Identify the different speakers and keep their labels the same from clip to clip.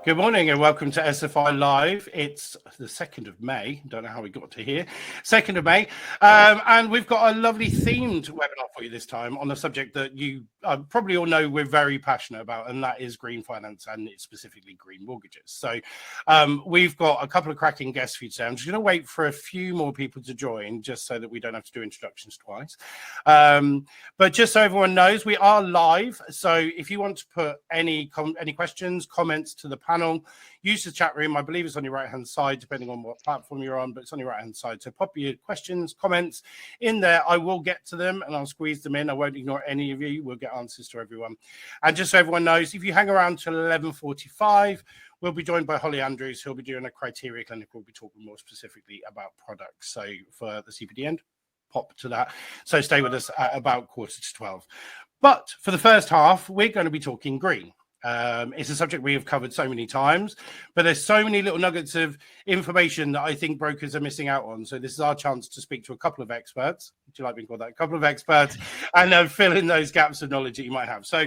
Speaker 1: Good morning and welcome to SFI Live. It's the 2nd of May. Don't know how we got to here. 2nd of May. And we've got a lovely themed webinar for you this time on a subject that you probably all know we're very passionate about, and that is green finance and specifically green mortgages. So we've got a couple of cracking guests for you today. I'm just going to wait for a few more people to join just so that we don't have to do introductions twice. But just so everyone knows, we are live. So if you want to put any questions, comments to the panel, use the chat room. I believe it's on your right hand side, depending on what platform you're on, but it's on your right hand side. So pop your questions, comments in there. I will get to them and I'll squeeze them in. I won't ignore any of you. We'll get answers to everyone. And just so everyone knows, if you hang around till 11:45, we'll be joined by Holly Andrews, who'll be doing a criteria clinic. We'll be talking more specifically about products. So for the CPD end, pop to that. So stay with us at about 11:45. But for the first half, we're going to be talking green. It's a subject we have covered so many times, but there's so many little nuggets of information that I think brokers are missing out on. So this is our chance to speak to a couple of experts. Would you like being called that? A couple of experts, and fill in those gaps of knowledge that you might have. So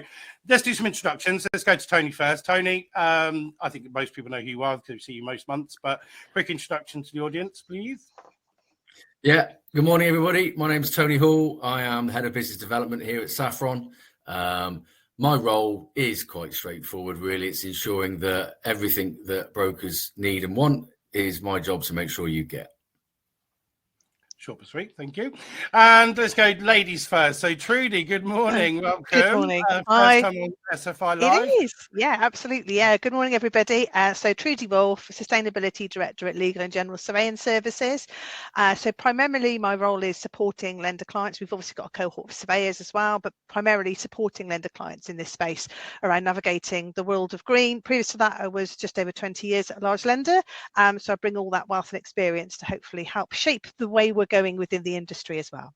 Speaker 1: let's do some introductions. Let's go to Tony first. Tony, I think most people know who you are because we see you most months, but quick introduction to the audience, please.
Speaker 2: Yeah, good morning, everybody. My name is Tony Hall. I am the Head of Business Development here at Saffron. My role is quite straightforward, really. It's ensuring that everything that brokers need and want is my job to make sure you get.
Speaker 1: Short but sweet, thank you. And let's go ladies first. So Trudy, good morning, welcome.
Speaker 3: Good morning.
Speaker 1: First time on SFI Live.
Speaker 3: It is, yeah, absolutely. Yeah, good morning, everybody. So Trudy Woolf, Sustainability Director at Legal and General Surveying Services. So primarily my role is supporting lender clients. We've obviously got a cohort of surveyors as well, but primarily supporting lender clients in this space around navigating the world of green. Previous to that, I was just over 20 years at a large lender. So I bring all that wealth and experience to hopefully help shape the way we're going within the industry as well.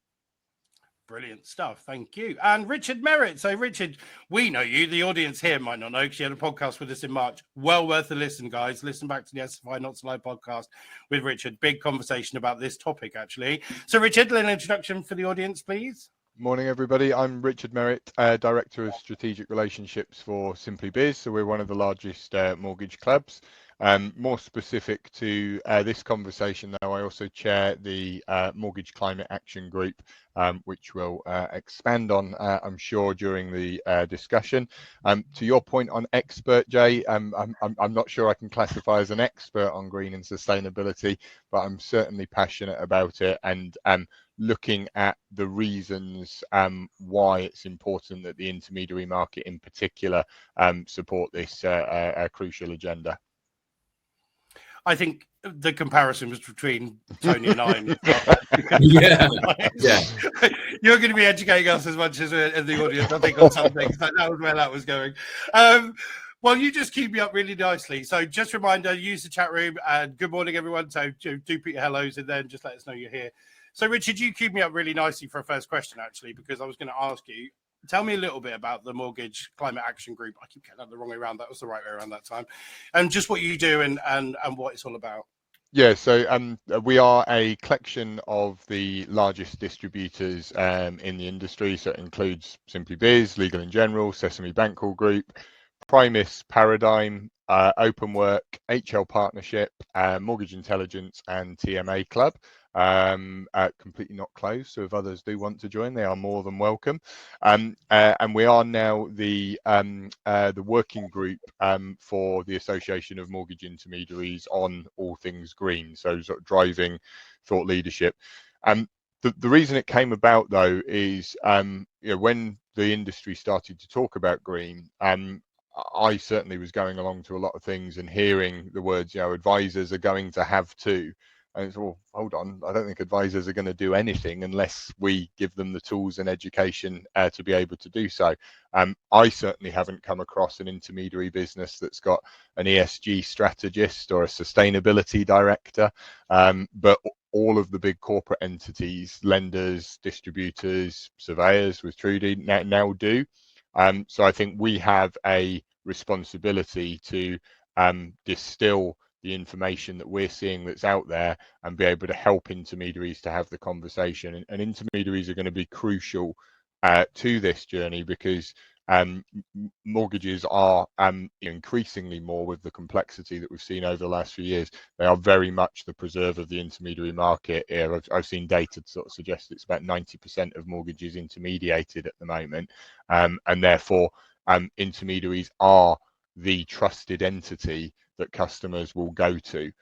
Speaker 1: Brilliant stuff, thank you. And Richard Merrett. So Richard, we know you, the audience here might not know because you had a podcast with us in March. Well worth a listen, guys. Listen back to the SFI Not So Live podcast with Richard. Big conversation about this topic, actually. So Richard, an introduction for the audience, please.
Speaker 4: Morning, everybody. I'm Richard Merrett, Director of Strategic Relationships for SimplyBiz. So we're one of the largest mortgage clubs. More specific to this conversation, though, I also chair the Mortgage Climate Action Group, which we'll expand on, I'm sure, during the discussion. To your point on expert, Jay, I'm not sure I can classify as an expert on green and sustainability, but I'm certainly passionate about it and looking at the reasons why it's important that the intermediary market in particular support this crucial agenda.
Speaker 1: I think the comparison was between Tony and I.
Speaker 2: Yeah.
Speaker 1: You're going to be educating us as much as the audience, I think, on something. So that was where that was going. Well, you just keep me up really nicely. So just a reminder, use the chat room. And good morning, everyone. So do put your hellos in there and just let us know you're here. So, Richard, you keep me up really nicely for a first question, actually, because I was going to ask you, tell me a little bit about the Mortgage Climate Action Group. I keep getting that the wrong way around. That was the right way around that time. And just what you do and what it's all about.
Speaker 4: Yeah, so we are a collection of the largest distributors in the industry. So it includes SimplyBiz, Legal and General, Sesame Bankhall Group, Primis, Paradigm, Openwork, HL Partnership, Mortgage Intelligence, and TMA Club. Completely not closed, so if others do want to join, they are more than welcome. And we are now the working group for the Association of Mortgage Intermediaries on all things green, so sort of driving thought leadership. The reason it came about, though, is when the industry started to talk about green, I certainly was going along to a lot of things and hearing the words, advisors are going to have to. And it's, well, hold on, I don't think advisors are going to do anything unless we give them the tools and education to be able to do so. I certainly haven't come across an intermediary business that's got an ESG strategist or a sustainability director, but all of the big corporate entities, lenders, distributors, surveyors with Trudy now do. So I think we have a responsibility to distill the information that we're seeing that's out there and be able to help intermediaries to have the conversation. And intermediaries are going to be crucial to this journey because mortgages are increasingly more with the complexity that we've seen over the last few years. They are very much the preserve of the intermediary market here. I've seen data to sort of suggest it's about 90% of mortgages intermediated at the moment, and therefore intermediaries are the trusted entity that customers will go to.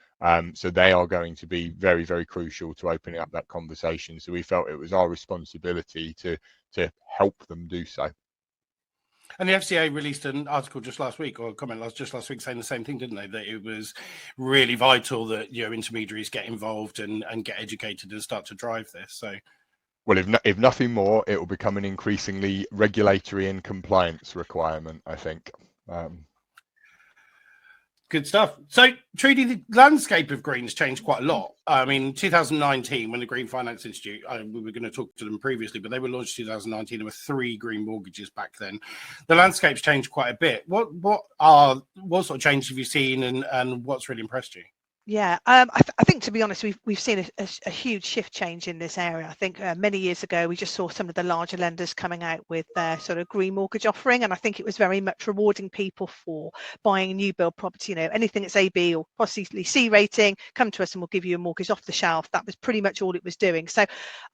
Speaker 4: So they are going to be very, very crucial to opening up that conversation. So we felt it was our responsibility to help them do so.
Speaker 1: And the FCA released an article just last week, or a comment just last week, saying the same thing, didn't they? That it was really vital that intermediaries get involved and get educated and start to drive this. So,
Speaker 4: well, if nothing more, it will become an increasingly regulatory and compliance requirement, I think.
Speaker 1: Good stuff. So, Trudy, the landscape of green's changed quite a lot. I mean, 2019, when the Green Finance Institute, we were going to talk to them previously, but they were launched 2019. There were 3 green mortgages back then. The landscape's changed quite a bit. What sort of change have you seen, and what's really impressed you?
Speaker 3: Yeah, I think, to be honest, we've seen a huge shift change in this area. I think many years ago we just saw some of the larger lenders coming out with their sort of green mortgage offering, and I think it was very much rewarding people for buying a new build property. Anything that's AB or possibly C rating, come to us and we'll give you a mortgage off the shelf. That was pretty much all it was doing. So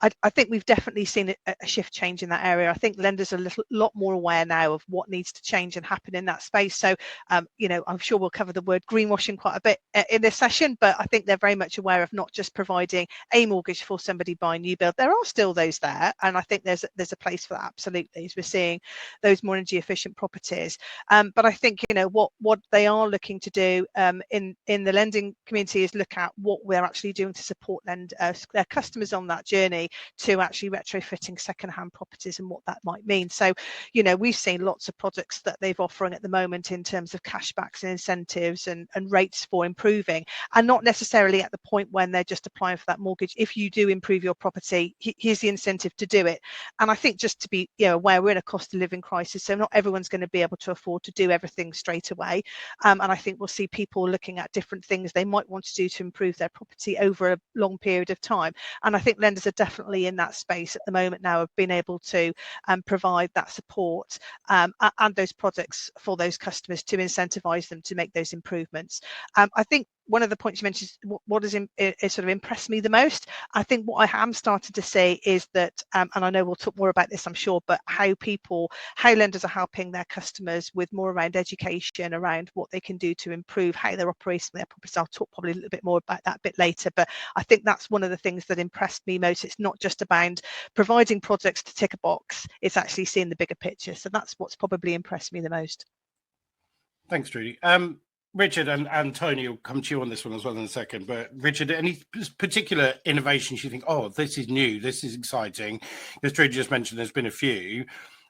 Speaker 3: I think we've definitely seen a shift change in that area. I think lenders are a lot more aware now of what needs to change and happen in that space. So I'm sure we'll cover the word greenwashing quite a bit in this session. But I think they're very much aware of not just providing a mortgage for somebody buying new build. There are still those there, and I think there's a place for that, absolutely, as we're seeing those more energy efficient properties. But I think what they are looking to do in the lending community is look at what we're actually doing to support their customers on that journey to actually retrofitting second-hand properties and what that might mean. So we've seen lots of projects that they've offering at the moment in terms of cashbacks and incentives and rates for improving, and not necessarily at the point when they're just applying for that mortgage. If you do improve your property, here's the incentive to do it. And I think just to be aware, we're in a cost of living crisis, so not everyone's going to be able to afford to do everything straight away. And I think we'll see people looking at different things they might want to do to improve their property over a long period of time. And I think lenders are definitely in that space at the moment now of being able to provide that support and those projects for those customers to incentivize them to make those improvements. I think one of the points you mentioned is what has sort of impressed me the most. I think what I am starting to say is that, and I know we'll talk more about this, I'm sure, but how lenders are helping their customers with more around education, around what they can do to improve how they're operating their properties. I'll talk probably a little bit more about that a bit later, but I think that's one of the things that impressed me most. It's not just about providing projects to tick a box, it's actually seeing the bigger picture. So that's what's probably impressed me the most.
Speaker 1: Thanks, Trudy. Richard and Tony will come to you on this one as well in a second. But Richard, any particular innovations you think, oh, this is new, this is exciting? As Trudy just mentioned, there's been a few.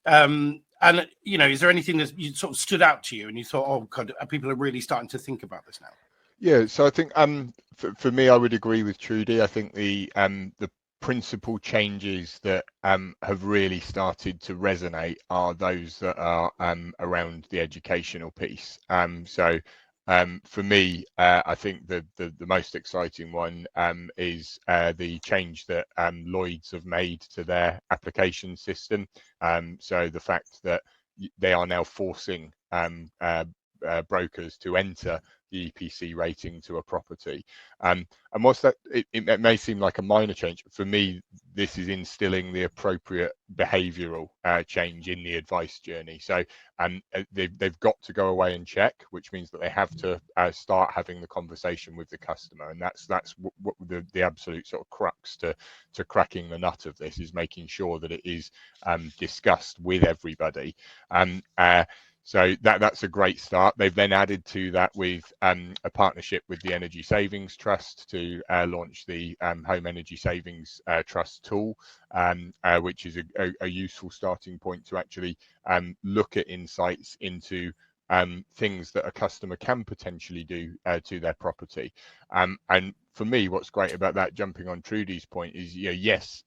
Speaker 1: And is there anything that you sort of stood out to you and you thought, oh God, people are really starting to think about this now?
Speaker 4: Yeah, so I think for me, I would agree with Trudy. I think the principal changes that have really started to resonate are those that are around the educational piece. For me, I think the most exciting one is the change that Lloyds have made to their application system. So the fact that they are now forcing brokers to enter the EPC rating to a property. And whilst that it may seem like a minor change, for me, this is instilling the appropriate behavioural change in the advice journey. So they've got to go away and check, which means that they have to start having the conversation with the customer. And that's what the absolute sort of crux to cracking the nut of this is, making sure that it is discussed with everybody. So that's a great start. They've then added to that with a partnership with the Energy Savings Trust to launch the Home Energy Savings Trust tool, which is a useful starting point to actually look at insights into things that a customer can potentially do to their property. And for me, what's great about that, jumping on Trudy's point, is yes,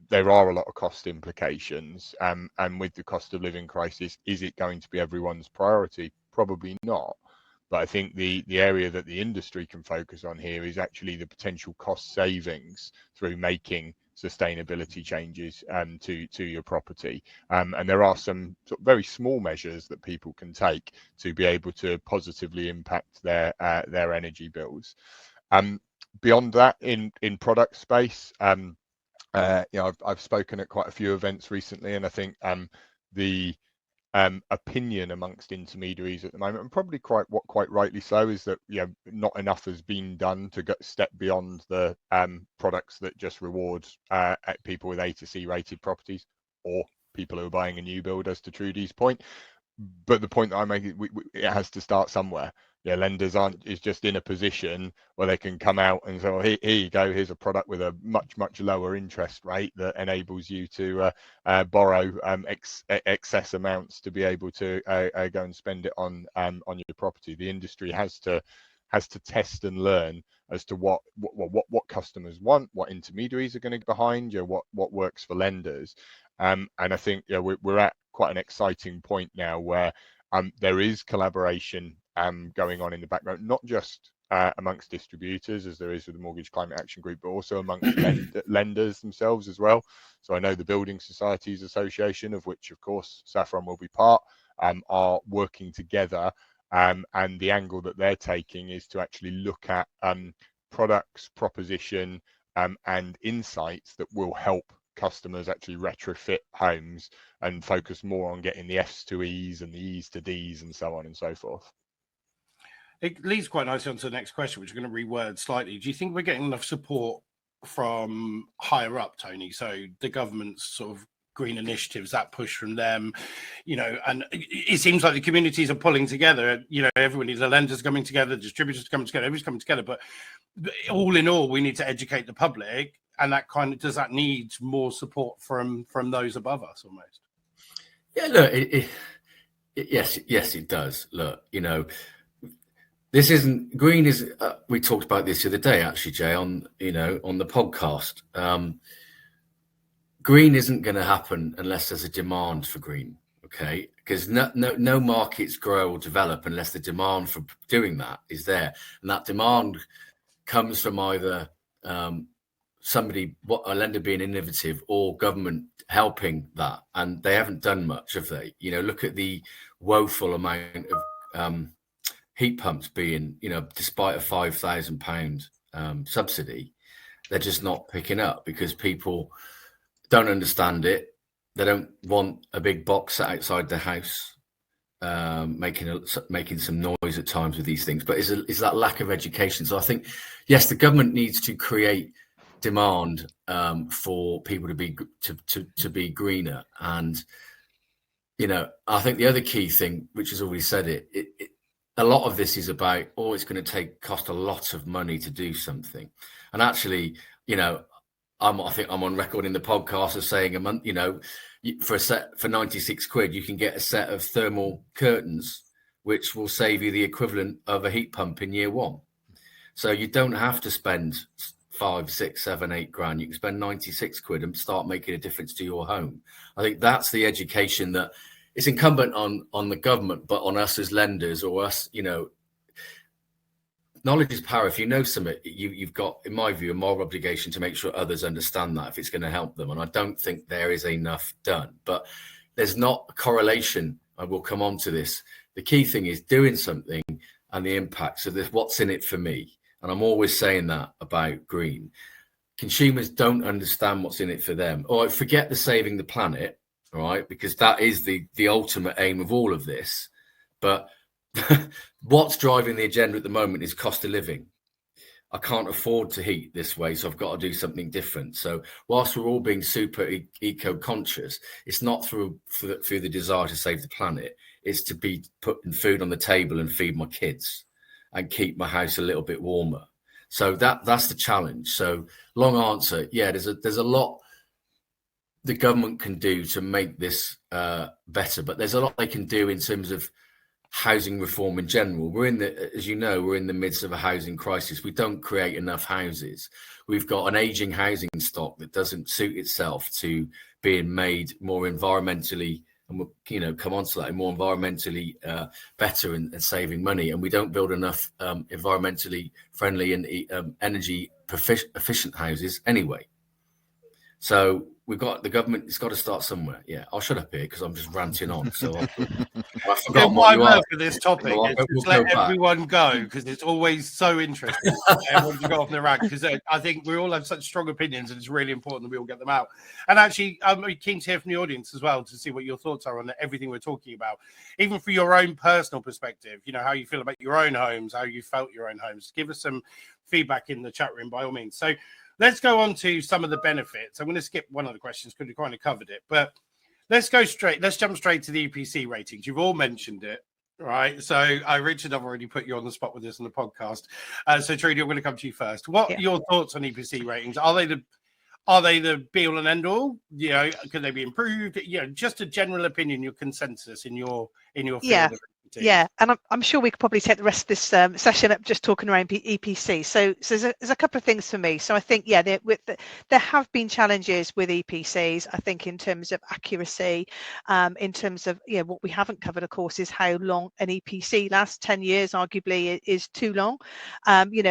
Speaker 4: there are a lot of cost implications, and with the cost of living crisis, is it going to be everyone's priority? Probably not. But I think the area that the industry can focus on here is actually the potential cost savings through making sustainability changes to your property. And there are some sort of very small measures that people can take to be able to positively impact their energy bills. Beyond that, in product space, I've spoken at quite a few events recently, and I think the opinion amongst intermediaries at the moment, and probably quite rightly so, is that not enough has been done to step beyond the products that just reward people with A to C rated properties, or people who are buying a new build, as to Trudy's point. But the point that I make, it has to start somewhere. Lenders is just in a position where they can come out and say, well, here you go, here's a product with a much lower interest rate that enables you to borrow excess amounts to be able to go and spend it on your property. The industry has to test and learn as to what customers want, what intermediaries are going to get behind, what works for lenders. And I think we're at quite an exciting point now where there is collaboration going on in the background, not just amongst distributors, as there is with the Mortgage Climate Action Group, but also amongst lenders themselves as well. So I know the Building Societies Association, of which of course Saffron will be part, are working together, and the angle that they're taking is to actually look at products, proposition, and insights that will help customers actually retrofit homes and focus more on getting the F's to E's and the E's to D's and so on and so forth.
Speaker 1: It leads quite nicely on to the next question, which we're going to reword slightly. Do you think we're getting enough support from higher up, Tony? So the government's sort of green initiatives, that push from them, and it seems like the communities are pulling together. Everybody, the lenders coming together, distributors coming together, everybody's coming together. But all in all, we need to educate the public. And does that need more support from those above us almost?
Speaker 2: Yeah, look, yes, it does. Look, this isn't green. We talked about this the other day, actually, Jay, on the podcast. Green isn't going to happen unless there's a demand for green. Okay, because no markets grow or develop unless the demand for doing that is there, and that demand comes from either a lender being innovative or government helping that, and they haven't done much, have they? Look at the woeful amount of heat pumps being, despite a £5,000 subsidy, they're just not picking up because people don't understand it. They don't want a big box outside the house, making some noise at times with these things. But it's that lack of education. So I think, yes, the government needs to create demand for people to be greener, and I think the other key thing, which has already said it, a lot of this is about it's going to cost a lot of money to do something. And actually, I think I'm on record in the podcast as saying a month, for 96 quid you can get a set of thermal curtains which will save you the equivalent of a heat pump in year one. So you don't have to spend 5, 6, 7, 8 grand. You can spend 96 quid and start making a difference to your home. I think that's the education that it's incumbent on the government, but on us as lenders, or us, knowledge is power. If you know something, you've got, in my view, a moral obligation to make sure others understand that if it's going to help them. And I don't think there is enough done, but there's not a correlation. I will come on to this. The key thing is doing something and the impact. So there's what's in it for me. And I'm always saying that about green. Consumers don't understand what's in it for them. Or forget the saving the planet, all right, because that is the ultimate aim of all of this. But what's driving the agenda at the moment is cost of living. I can't afford to heat this way, so I've got to do something different. So whilst we're all being super eco-conscious, it's not through the desire to save the planet. It's to be putting food on the table and feed my kids and keep my house a little bit warmer. So that's the challenge. So long answer, yeah, there's a lot the government can do to make this better, but there's a lot they can do in terms of housing reform in general. As you know, we're in the midst of a housing crisis. We don't create enough houses. We've got an aging housing stock that doesn't suit itself to being made more environmentally, and we'll come on to that, more environmentally better and saving money. And we don't build enough environmentally friendly and energy efficient houses anyway. So we've got the government. It's got to start somewhere. Yeah, I'll shut up here because I'm just ranting on. So I forgot what you
Speaker 1: my
Speaker 2: are.
Speaker 1: word for this topic
Speaker 2: So
Speaker 1: is
Speaker 2: we'll
Speaker 1: to let
Speaker 2: go back.
Speaker 1: everyone go, because it's always so interesting. Everyone to go off the rag, because I think we all have such strong opinions, and it's really important that we all get them out. And actually, I'm keen to hear from the audience as well to see what your thoughts are on everything we're talking about, even for your own personal perspective. You know, how you feel about your own homes, how you felt your own homes. Give us some feedback in the chat room by all means. So let's go on to some of the benefits. I'm going to skip one of the questions because we kind of covered it, but let's jump straight to the EPC ratings. You've all mentioned it, right? So Richard, I've already put you on the spot with this on the podcast. So Trudy, I'm going to come to you first. What are your thoughts on EPC ratings? Are they the be all and end all? You know, can they be improved? You know, just a general opinion, your consensus in your field of expertise.
Speaker 3: Yeah, and I'm sure we could probably take the rest of this session up just talking around EPC. So there's a couple of things for me. So I think, there have been challenges with EPCs. I think in terms of accuracy, in terms of what we haven't covered, of course, is how long an EPC lasts. 10 years arguably is too long.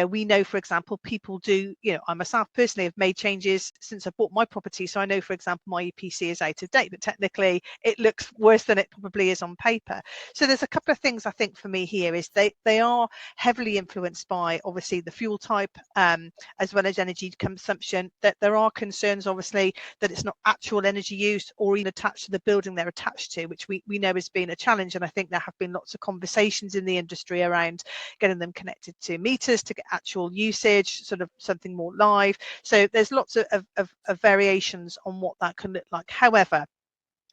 Speaker 3: We know, for example, people do. I myself personally have made changes since I bought my property. So I know, for example, my EPC is out of date, but technically it looks worse than it probably is on paper. So there's a couple of things I think for me here is they are heavily influenced by obviously the fuel type, as well as energy consumption. That there are concerns obviously that it's not actual energy use or even attached to the building they're attached to, which we know has been a challenge. And I think there have been lots of conversations in the industry around getting them connected to meters to get actual usage, sort of something more live. So there's lots of variations on what that can look like. However,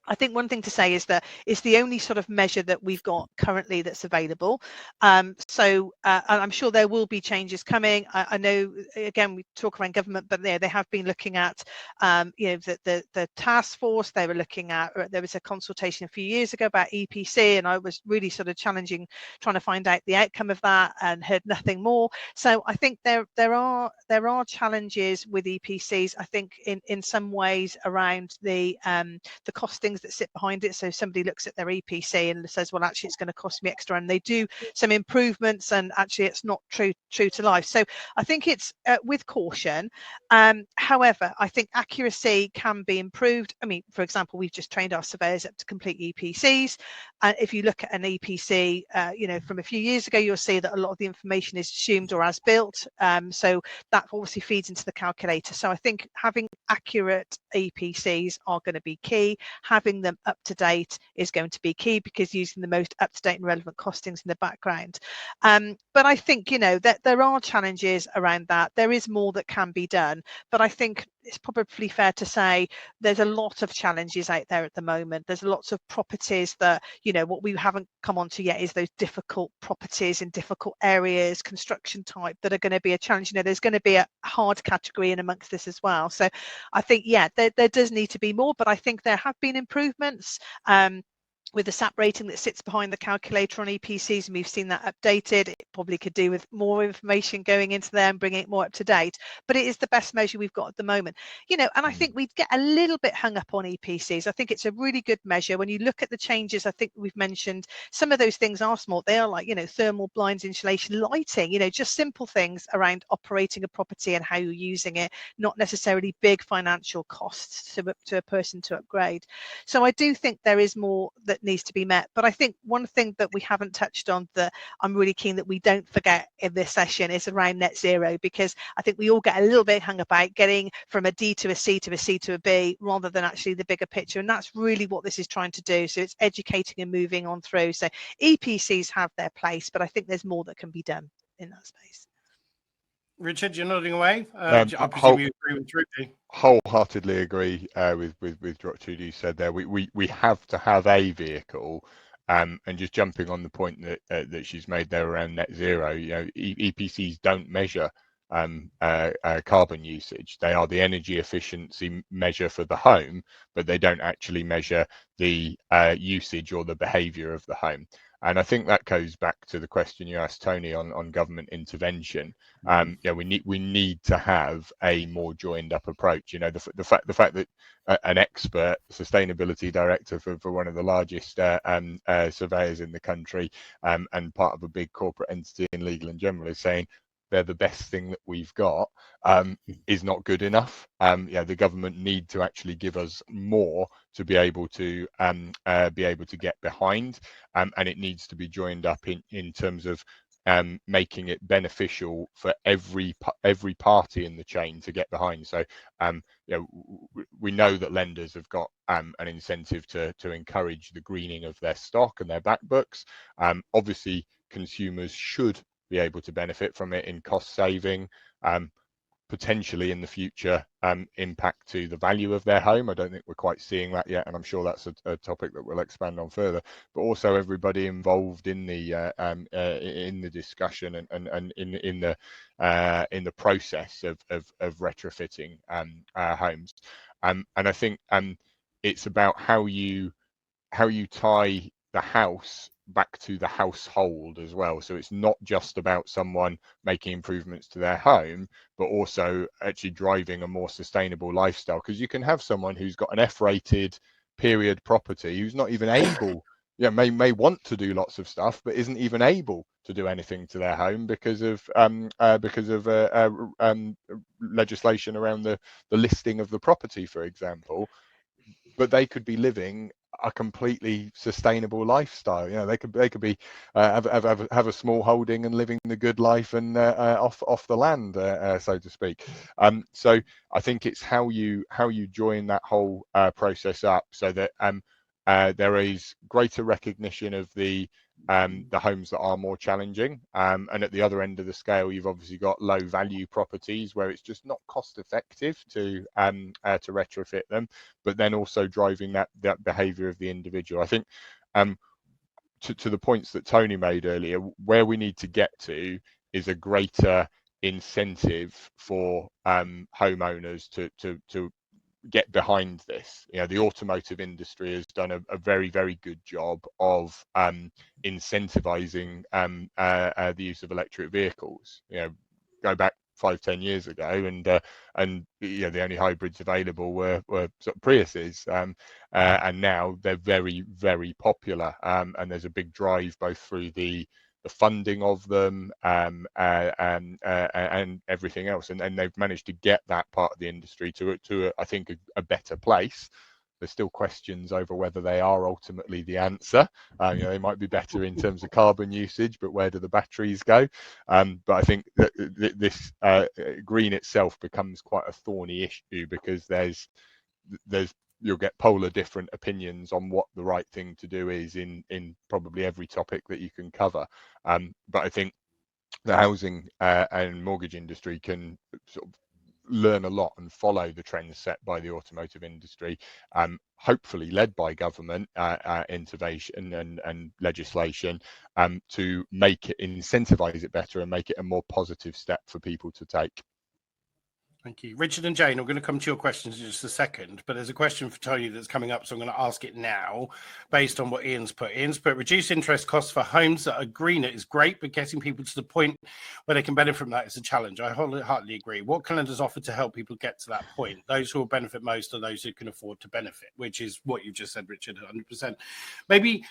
Speaker 3: I think one thing to say is that it's the only sort of measure that we've got currently that's available. So I'm sure there will be changes coming. I know, again, we talk around government, but they have been looking at, the task force. They were looking at, there was a consultation a few years ago about EPC, and I was really sort of trying to find out the outcome of that and heard nothing more. So I think there are challenges with EPCs. I think in some ways around the costings that sit behind it. So somebody looks at their EPC and says, well, actually it's going to cost me extra, and they do some improvements and actually it's not true to life. So I think it's with caution. However, I think accuracy can be improved. I mean, for example, we've just trained our surveyors up to complete EPCs, and if you look at an EPC from a few years ago, you'll see that a lot of the information is assumed or as built, so that obviously feeds into the calculator. So I think having accurate EPCs are going to be key. Having them up to date is going to be key, because using the most up to date and relevant costings in the background. But I think that there are challenges around that. There is more that can be done, but I think it's probably fair to say there's a lot of challenges out there at the moment. There's lots of properties that what we haven't come on to yet is those difficult properties in difficult areas, construction type, that are going to be a challenge. There's going to be a hard category in amongst this as well. So I think there does need to be more, but I think there have been improvements. With the SAP rating that sits behind the calculator on EPCs, and we've seen that updated. It probably could do with more information going into there and bringing it more up to date, but it is the best measure we've got at the moment. And I think we get a little bit hung up on EPCs. I think it's a really good measure. When you look at the changes, I think we've mentioned some of those things are small. They are like, thermal, blinds, insulation, lighting, just simple things around operating a property and how you're using it, not necessarily big financial costs to a person to upgrade. So I do think there is more that needs to be met. But I think one thing that we haven't touched on that I'm really keen that we don't forget in this session is around net zero, because I think we all get a little bit hung about getting from a D to a C to a C to a B rather than actually the bigger picture. And that's really what this is trying to do. So it's educating and moving on through. So EPCs have their place, but I think there's more that can be done in that space.
Speaker 1: Richard, you're nodding away. I presume you agree with Trudy.
Speaker 4: Wholeheartedly agree with what Trudy said there. We have to have a vehicle, and just jumping on the point that she's made there around net zero. EPCs don't measure carbon usage. They are the energy efficiency measure for the home, but they don't actually measure the usage or the behaviour of the home. And I think that goes back to the question you asked Tony on government intervention. We need to have a more joined up approach. The fact that an expert sustainability director for one of the largest surveyors in the country, and part of a big corporate entity in Legal and General, is saying they're the best thing that we've got is not good enough. The government need to actually give us more to be able to get behind, and it needs to be joined up in terms of making it beneficial for every party in the chain to get behind. So we know that lenders have got an incentive to encourage the greening of their stock and their back books. Obviously, consumers should be able to benefit from it in cost saving, potentially in the future impact to the value of their home. I don't think we're quite seeing that yet, and I'm sure that's a topic that we'll expand on further. But also everybody involved in the discussion and in the process of retrofitting homes. And I think it's about how you tie the house back to the household as well. So it's not just about someone making improvements to their home, but also actually driving a more sustainable lifestyle. Because you can have someone who's got an F-rated period property who's not even able, may want to do lots of stuff, but isn't even able to do anything to their home because of legislation around the listing of the property, for example. But they could be living a completely sustainable lifestyle. They could be have a small holding and living the good life and off the land, so to speak. So I think it's how you join that whole process up so that there is greater recognition of the homes that are more challenging, and at the other end of the scale, you've obviously got low value properties where it's just not cost effective to retrofit them, but then also driving that behavior of the individual. I think to the points that Tony made earlier, where we need to get to is a greater incentive for homeowners to get behind this. The automotive industry has done a very, very good job of incentivizing the use of electric vehicles. Go back 5-10 years ago, and the only hybrids available were sort of Priuses, and now they're very, very popular, and there's a big drive both through the funding of them and everything else, and they've managed to get that part of the industry to I think a better place. There's still questions over whether they are ultimately the answer. They might be better in terms of carbon usage, but where do the batteries go? But I think that this green itself becomes quite a thorny issue because there's you'll get polar different opinions on what the right thing to do is in probably every topic that you can cover. But I think the housing and mortgage industry can sort of learn a lot and follow the trends set by the automotive industry, hopefully led by government intervention and legislation, to make it incentivize it better and make it a more positive step for people to take.
Speaker 1: Thank you. Richard and Jane, I'm going to come to your questions in just a second, but there's a question for Tony that's coming up, so I'm going to ask it now based on what Ian's put. Ian's put, reduce interest costs for homes that are greener is great, but getting people to the point where they can benefit from that is a challenge. I wholeheartedly agree. What can lenders offer to help people get to that point? Those who will benefit most are those who can afford to benefit, which is what you just said, Richard, 100%. Maybe...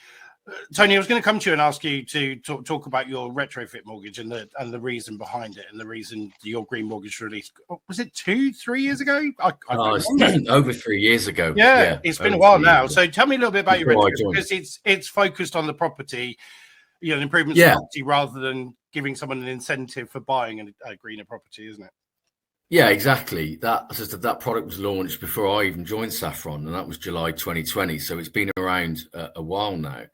Speaker 1: Tony, I was going to come to you and ask you to talk about your retrofit mortgage and the reason behind it and the reason your green mortgage released. Was it 2-3 years ago?
Speaker 2: It's over 3 years ago.
Speaker 1: Yeah, it's been a while now. So tell me a little bit about your retrofit, because it's focused on the property, the improvements of the property, rather than giving someone an incentive for buying a greener property, isn't it?
Speaker 2: Yeah, exactly. That product was launched before I even joined Saffron, and that was July 2020. So it's been around a while now.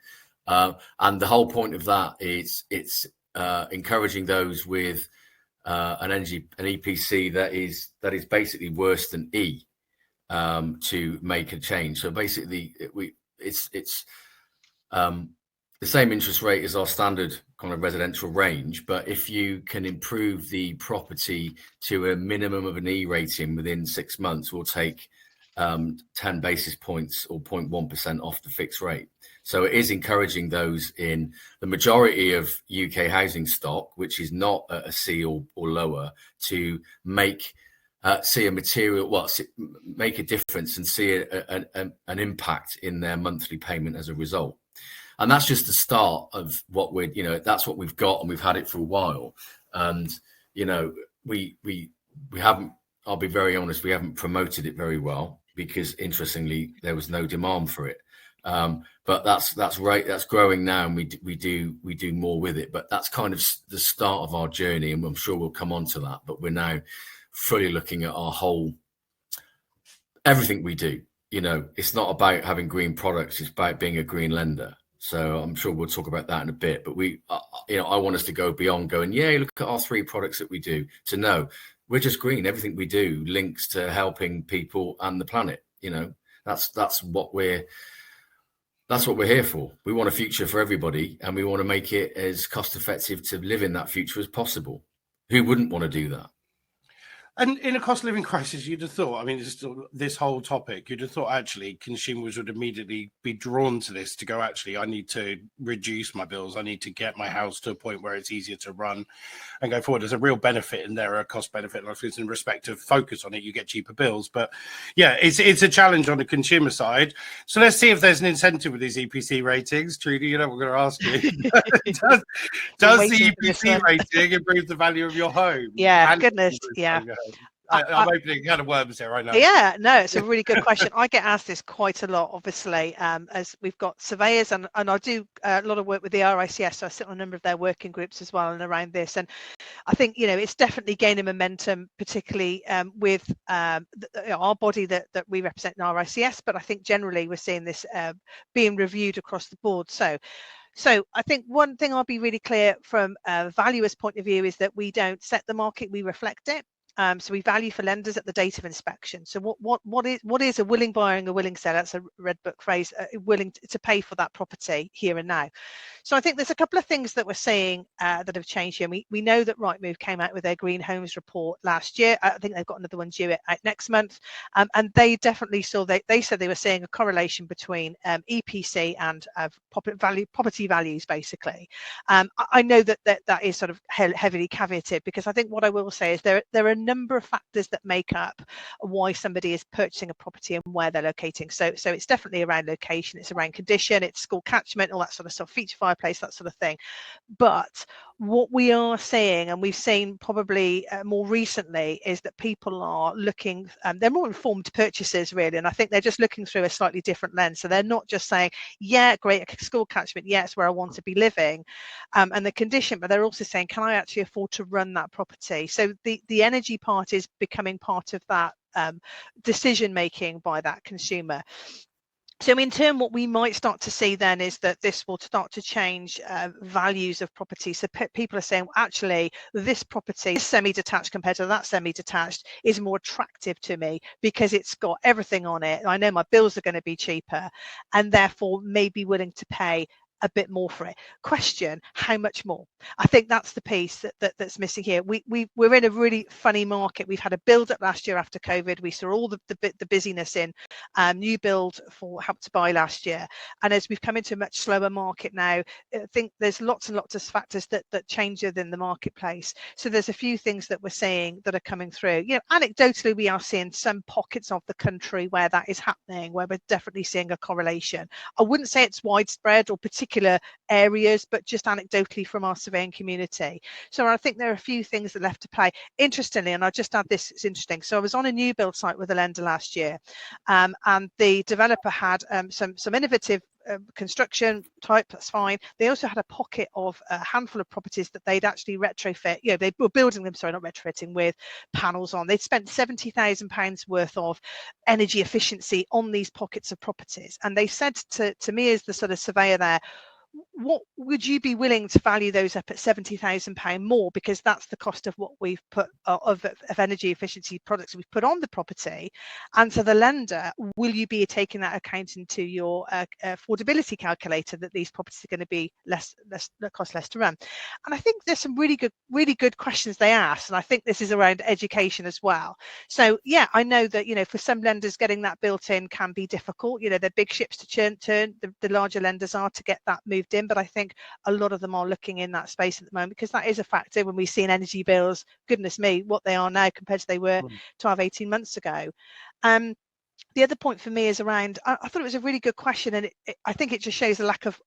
Speaker 2: And the whole point of that is it's encouraging those with an EPC that is basically worse than E to make a change. So basically, it's the same interest rate as our standard kind of residential range, but if you can improve the property to a minimum of an E rating within 6 months, we'll take 10 basis points or 0.1% off the fixed rate. So it is encouraging those in the majority of UK housing stock, which is not a C or lower, to make see a material, make a difference and see an impact in their monthly payment as a result. And that's just the start of what that's what we've got, and we've had it for a while. And we haven't, I'll be very honest, we haven't promoted it very well because interestingly there was no demand for it. But that's right, that's growing now, and we do more with it. But that's kind of the start of our journey, and I'm sure we'll come on to that. But we're now fully looking at our whole, everything we do. It's not about having green products, it's about being a green lender. So I'm sure we'll talk about that in a bit. But I want us to go beyond going, look at our 3 products that we do, to know we're just green. Everything we do links to helping people and the planet. That's what we're here for. We want a future for everybody, and we want to make it as cost effective to live in that future as possible. Who wouldn't want to do that?
Speaker 1: And in a cost of living crisis, you'd have thought, this whole topic, you'd have thought actually consumers would immediately be drawn to this, to go, actually, I need to reduce my bills. I need to get my house to a point where it's easier to run and go forward. There's a real benefit in there, a cost benefit, like in respect of focus on it, you get cheaper bills. But yeah, it's a challenge on the consumer side. So let's see if there's an incentive with these EPC ratings. Trudy, we're going to ask you. does the EPC rating improve the value of your home?
Speaker 3: Yeah, goodness, yeah.
Speaker 1: I'm opening a can of worms here, I know.
Speaker 3: Yeah, no, it's a really good question. I get asked this quite a lot, obviously, as we've got surveyors, and I do a lot of work with the RICS, so I sit on a number of their working groups as well and around this. And I think, it's definitely gaining momentum, particularly with our body that we represent in RICS, but I think generally we're seeing this being reviewed across the board. So I think one thing I'll be really clear from a valuer's point of view is that we don't set the market, we reflect it. So we value for lenders at the date of inspection. So what is a willing buyer and a willing seller? That's a red book phrase. Willing to pay for that property here and now. So I think there's a couple of things that we're seeing that have changed here. We know that Rightmove came out with their Green Homes report last year. I think they've got another one due out next month, and they definitely saw they said they were seeing a correlation between EPC and property values, basically. I know that is sort of heavily caveated, because I think what I will say is there are a number of factors that make up why somebody is purchasing a property and where they're locating. So it's definitely around location, it's around condition, it's school catchment, all that sort of stuff, feature fireplace, that sort of thing. But what we are seeing, and we've seen probably more recently, is that people are looking, they're more informed purchasers really, and I think they're just looking through a slightly different lens. So they're not just saying, yeah, great school catchment, yeah, it's where I want to be living, and the condition, but they're also saying, can I actually afford to run that property? So the energy part is becoming part of that decision making by that consumer. So in turn, what we might start to see then is that this will start to change values of property. So people are saying, well, actually, this property is semi-detached compared to that semi-detached is more attractive to me because it's got everything on it. I know my bills are going to be cheaper, and therefore may be willing to pay a bit more for it. Question, how much more? I think that's the piece that's missing here. We're in a really funny market. We've had a build up last year after COVID. We saw all the busyness in new build for Help to Buy last year, and as we've come into a much slower market now, I think there's lots and lots of factors that change within the marketplace. So there's a few things that we're seeing that are coming through. Anecdotally, we are seeing some pockets of the country where that is happening, where we're definitely seeing a correlation. I wouldn't say it's widespread or particular areas, but just anecdotally from our surveying community. So I think there are a few things that are left to play. Interestingly, and I'll just add this, it's interesting. So I was on a new build site with a lender last year, and the developer had some innovative construction type, that's fine. They also had a pocket of a handful of properties that they'd actually retrofit, they were building them, sorry, not retrofitting, with panels on. They'd spent £70,000 worth of energy efficiency on these pockets of properties. And they said to me, as the sort of surveyor there, what would you be willing to value those up at £70,000 more, because that's the cost of what we've put of energy efficiency products we've put on the property? And to the lender, will you be taking that account into your affordability calculator, that these properties are going to be cost less to run? And I think there's some really good questions they ask, and I think this is around education as well. So yeah, I know that for some lenders getting that built in can be difficult. They're big ships to turn. The larger lenders are to get that moved in, but I think a lot of them are looking in that space at the moment, because that is a factor when we see energy bills, goodness me, what they are now compared to they were 12-18 months ago. The other point for me is around, I thought it was a really good question, and I think it just shows a lack of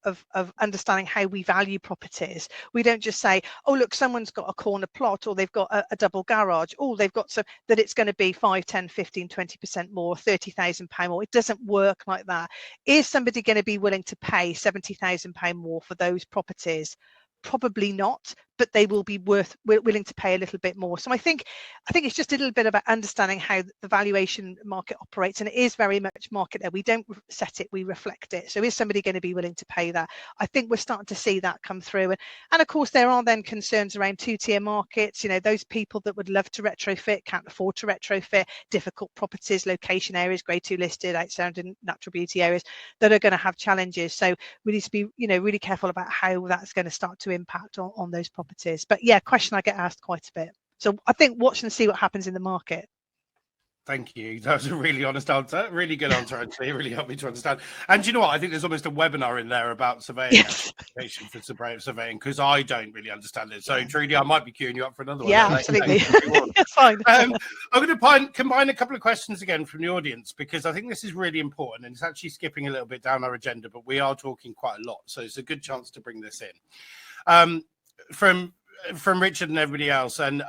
Speaker 3: understanding how we value properties. We don't just say, oh, look, someone's got a corner plot, or they've got a double garage, or they've got some, that it's going to be 5, 10, 15, 20% more, £30,000 more. It doesn't work like that. Is somebody going to be willing to pay £70,000 more for those properties? Probably not, but they will be willing to pay a little bit more. So I think it's just a little bit about understanding how the valuation market operates, and it is very much market there. We don't set it, we reflect it. So is somebody going to be willing to pay that? I think we're starting to see that come through, and of course there are then concerns around two-tier markets. You know, those people that would love to retrofit can't afford to retrofit, difficult properties, location areas, grade 2 listed, outstanding natural beauty areas that are going to have challenges. So we need to be, you know, really careful about how that's going to start to impact on those properties. But yeah, question I get asked quite a bit. So I think watch and see what happens in the market.
Speaker 1: Thank you. That was a really honest answer. Really good answer, actually. It really helped me to understand. And you know what? I think there's almost a webinar in there about surveying,
Speaker 3: Yes.
Speaker 1: for surveying, because I don't really understand it. So, Trudy, I might be queuing you up for another one.
Speaker 3: Yeah, absolutely. Fine.
Speaker 1: I'm going to combine a couple of questions again from the audience, because I think this is really important, and it's actually skipping a little bit down our agenda, but we are talking quite a lot. So it's a good chance to bring this in. From Richard and everybody else, and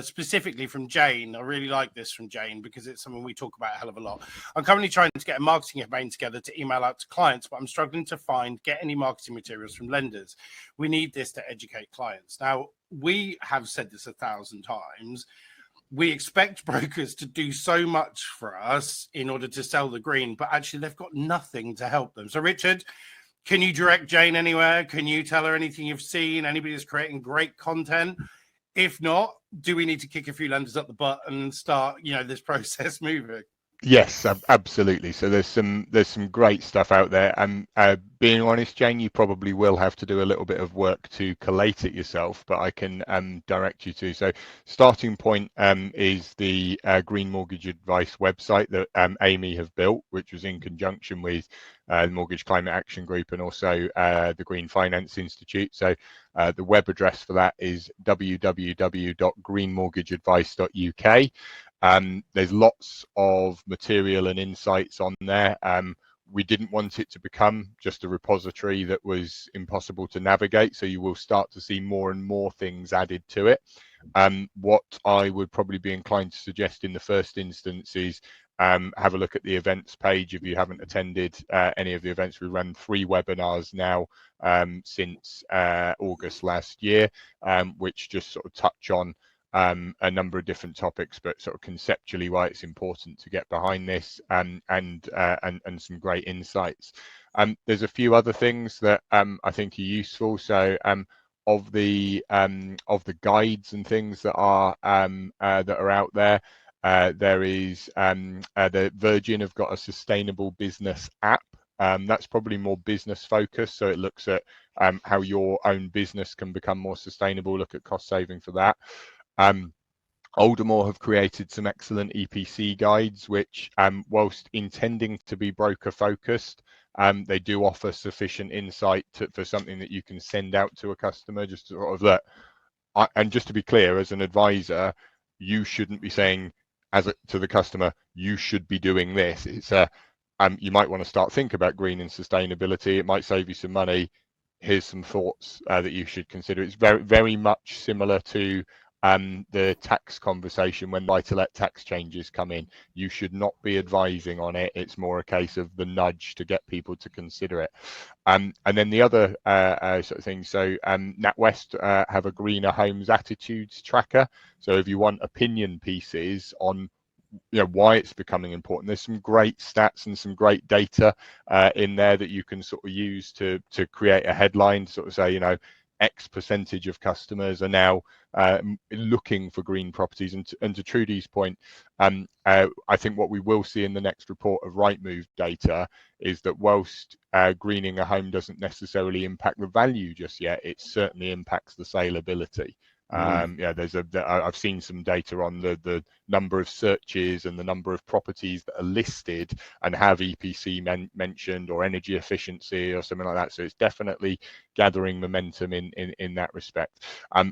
Speaker 1: specifically from Jane. I really like this from Jane because it's something we talk about a hell of a lot. I'm currently trying to get a marketing campaign together to email out to clients, but I'm struggling to get any marketing materials from lenders. We need this to educate clients. Now, we have said this 1,000 times. We expect brokers to do so much for us in order to sell the green, but actually they've got nothing to help them. So, Richard, can you direct Jane anywhere? Can you tell her anything you've seen? Anybody that's creating great content? If not, do we need to kick a few lenders up the butt and start, you know, this process moving?
Speaker 4: Yes, absolutely. So there's some great stuff out there. And being honest, Jane, you probably will have to do a little bit of work to collate it yourself, but I can direct you to. So starting point is the Green Mortgage Advice website that Amy have built, which was in conjunction with the Mortgage Climate Action Group and also the Green Finance Institute. So the web address for that is www.greenmortgageadvice.uk. There's lots of material and insights on there. We didn't want it to become just a repository that was impossible to navigate, so you will start to see more and more things added to it. What I would probably be inclined to suggest in the first instance is have a look at the events page if you haven't attended any of the events. We run 3 webinars now since August last year, which just sort of touch on a number of different topics, but sort of conceptually why it's important to get behind this, and some great insights. There's a few other things that I think are useful. So of the guides and things that are out there, there is the Virgin have got a sustainable business app. That's probably more business focused, so it looks at how your own business can become more sustainable, look at cost saving for that. Aldermore have created some excellent EPC guides, which, whilst intending to be broker focused, they do offer sufficient insight for something that you can send out to a customer, just to sort of look. And just to be clear, as an advisor, you shouldn't be saying to the customer, you should be doing this. It's you might want to start thinking about green and sustainability. It might save you some money. Here's some thoughts that you should consider. It's very, very much similar to the tax conversation when buy-to-let tax changes come in. You should not be advising on it. It's more a case of the nudge to get people to consider it. And then the other sort of thing, so NatWest have a greener homes attitudes tracker. So if you want opinion pieces on why it's becoming important, there's some great stats and some great data in there that you can sort of use to create a headline, sort of say, X percentage of customers are now looking for green properties. And to Trudy's point, I think what we will see in the next report of Rightmove data is that whilst greening a home doesn't necessarily impact the value just yet, it certainly impacts the saleability. I've seen some data on the number of searches and the number of properties that are listed and have EPC mentioned or energy efficiency or something like that. So it's definitely gathering momentum in that respect.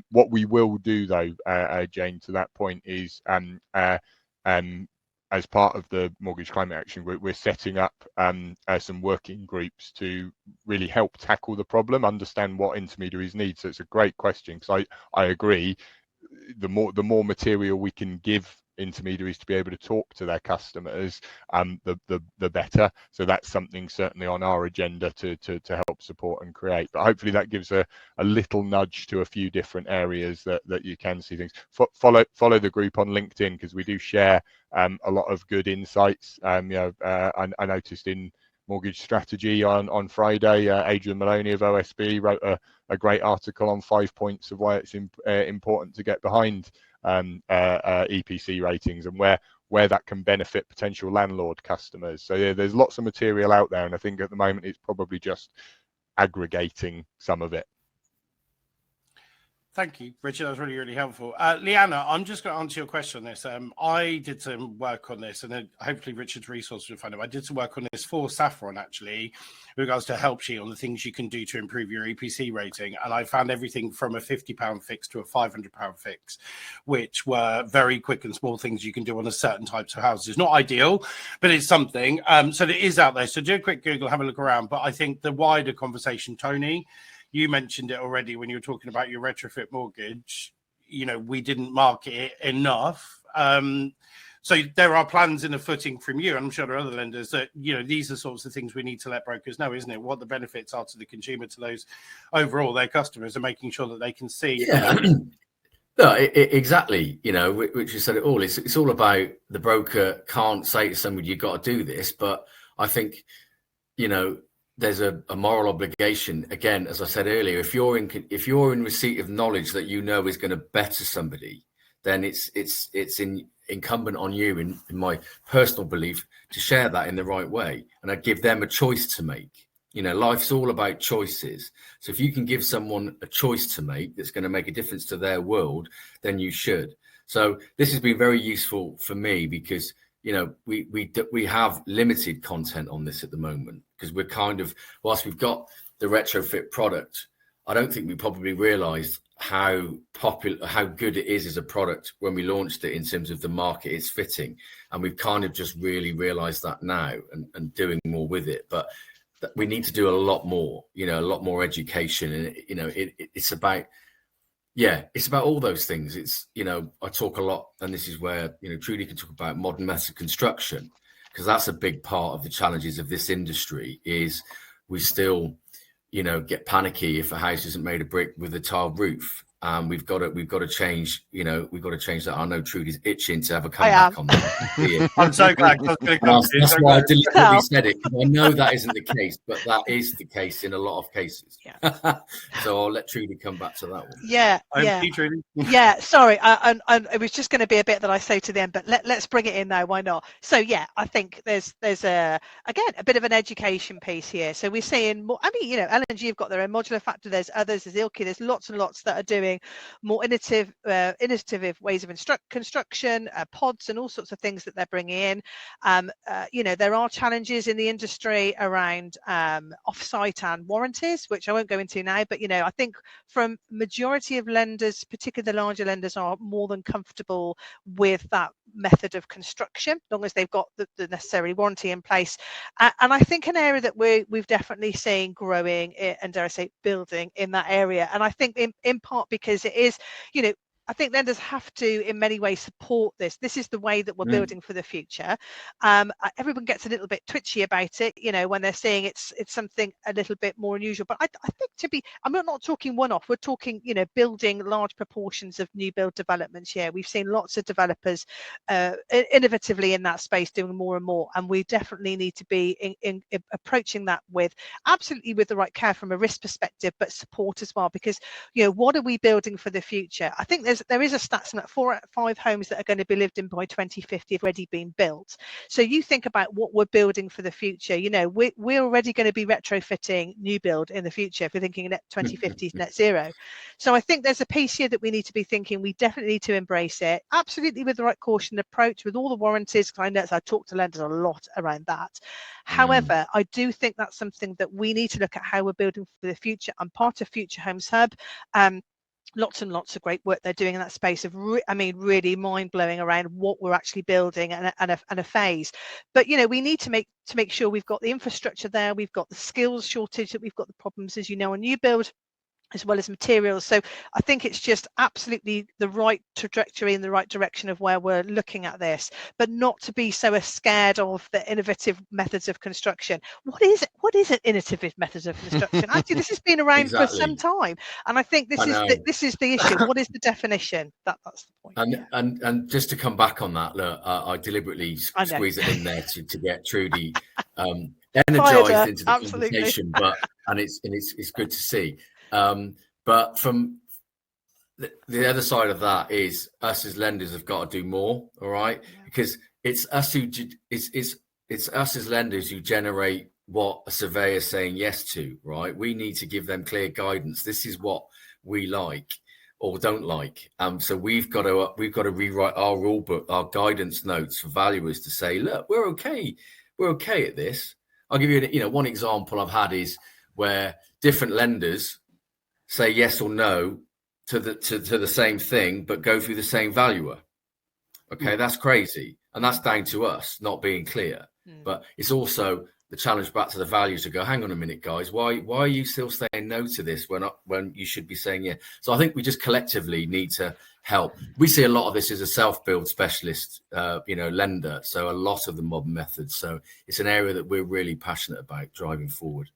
Speaker 4: What we will do though, Jane, to that point is as part of the Mortgage Climate Action, we're setting up some working groups to really help tackle the problem, understand what intermediaries need. So it's a great question, because I agree, the more material we can give intermediaries to be able to talk to their customers, the better. So that's something certainly on our agenda to help support and create. But hopefully that gives a little nudge to a few different areas that you can see things. Follow the group on LinkedIn, because we do share a lot of good insights. I noticed in Mortgage Strategy on Friday, Adrian Maloney of OSB wrote a great article on 5 points of why it's important to get behind EPC ratings, and where that can benefit potential landlord customers. So yeah, there's lots of material out there, and I think at the moment it's probably just aggregating some of it.
Speaker 1: Thank you, Richard. That was really, really helpful. Leanna, I'm just going to answer your question on this. I did some work on this, and then hopefully Richard's resource will find it. I did some work on this for Saffron, actually, with regards to a help sheet on the things you can do to improve your EPC rating. And I found everything from a £50 fix to a £500 fix, which were very quick and small things you can do on a certain types of houses. Not ideal, but it's something. So it is out there. So do a quick Google, have a look around. But I think the wider conversation, Tony, you mentioned it already when you were talking about your retrofit mortgage. You know, we didn't market it enough. So there are plans in the footing from you, and I'm sure there are other lenders, that, you know, these are sorts of things we need to let brokers know, isn't it? What the benefits are to the consumer, to those overall, their customers, and making sure that they can see.
Speaker 2: Yeah. No, exactly. You know, which you said it all. It's all about the broker can't say to somebody, you've got to do this. But I think, you know, there's a moral obligation. Again, as I said earlier, if you're in receipt of knowledge that you know is going to better somebody, then it's incumbent on you, in my personal belief, to share that in the right way, and I give them a choice to make. You know, life's all about choices. So if you can give someone a choice to make that's going to make a difference to their world, then you should. So this has been very useful for me, because, you know, we have limited content on this at the moment, because we're kind of, whilst we've got the retrofit product, I don't think we probably realised how good it is as a product when we launched it in terms of the market it's fitting. And we've kind of just really realised that now, and doing more with it. But we need to do a lot more, you know, a lot more education. And, you know, it's about, yeah, it's about all those things. It's, you know, I talk a lot, and this is where, you know, Trudy can talk about modern method construction, because that's a big part of the challenges of this industry. Is we still, you know, get panicky if a house isn't made of brick with a tiled roof. We've got to change, you know, we've got to change that. I know Trudy's itching to have a comeback on that.
Speaker 1: I'm so glad.
Speaker 2: That's why I deliberately said it, because I know that isn't the case, but that is the case in a lot of cases. Yeah. So I'll let Trudy come back to that one.
Speaker 3: Yeah. Yeah. Sorry, and it was just going to be a bit that I say to them, but let's bring it in now. Why not? So yeah, I think there's a bit of an education piece here. So we're seeing more. I mean, you know, L&G have got their own modular factor. There's others. There's Ilke. There's lots and lots that are doing more innovative ways of construction, pods, and all sorts of things that they're bringing in. You know, there are challenges in the industry around off-site and warranties, which I won't go into now. But, you know, I think from majority of lenders, particularly the larger lenders, are more than comfortable with that method of construction, as long as they've got the necessary warranty in place. And I think an area that we've definitely seen growing, and dare I say building in that area. And I think in part because it is, you know, I think lenders have to, in many ways, support this. This is the way that we're building for the future. Everyone gets a little bit twitchy about it, you know, when they're saying it's something a little bit more unusual. But I think I'm not talking one-off. We're talking, you know, building large proportions of new build developments here. We've seen lots of developers innovatively in that space doing more and more. And we definitely need to be in approaching that with the right care from a risk perspective, but support as well. Because, you know, what are we building for the future? I think there is a stats that 4 out of 5 homes that are going to be lived in by 2050 have already been built. So you think about what we're building for the future. You know, we're already going to be retrofitting new build in the future if we're thinking 2050 net zero. So I think there's a piece here that we need to be thinking. We definitely need to embrace it, absolutely, with the right caution approach, with all the warranties. I know I talk to lenders a lot around that. However, I do think that's something that we need to look at, how we're building for the future. I'm part of Future Homes Hub. lots and lots of great work they're doing in that space of really mind-blowing around what we're actually building and a phase. But we need to make sure we've got the infrastructure there, we've got the skills shortage, that we've got the problems, as on new build, as well as materials. So I think it's just absolutely the right trajectory in the right direction of where we're looking at this, but not to be so scared of the innovative methods of construction. What is an innovative methods of construction? Actually, this has been around
Speaker 2: Exactly.
Speaker 3: for some time, and I think this is the issue. What is the definition? That's the point.
Speaker 2: And just to come back on that, look, I deliberately squeeze it in there to get Trudy energized into the conversation, and it's good to see. But from the other side of that is us as lenders have got to do more, all right? Because it's us as lenders who generate what a surveyor is saying yes to, right? We need to give them clear guidance. This is what we like or don't like. So we've got to rewrite our rule book, our guidance notes for valuers to say, look, we're okay at this. I'll give you one example I've had is where different lenders say yes or no to the same thing, but go through the same valuer. Okay, that's crazy, and that's down to us not being clear. But it's also the challenge back to the values to go, hang on a minute, guys, why are you still saying no to this when you should be saying yeah? So I think we just collectively need to help. We see a lot of this as a self-build specialist, lender. So a lot of the modern methods. So it's an area that we're really passionate about driving forward.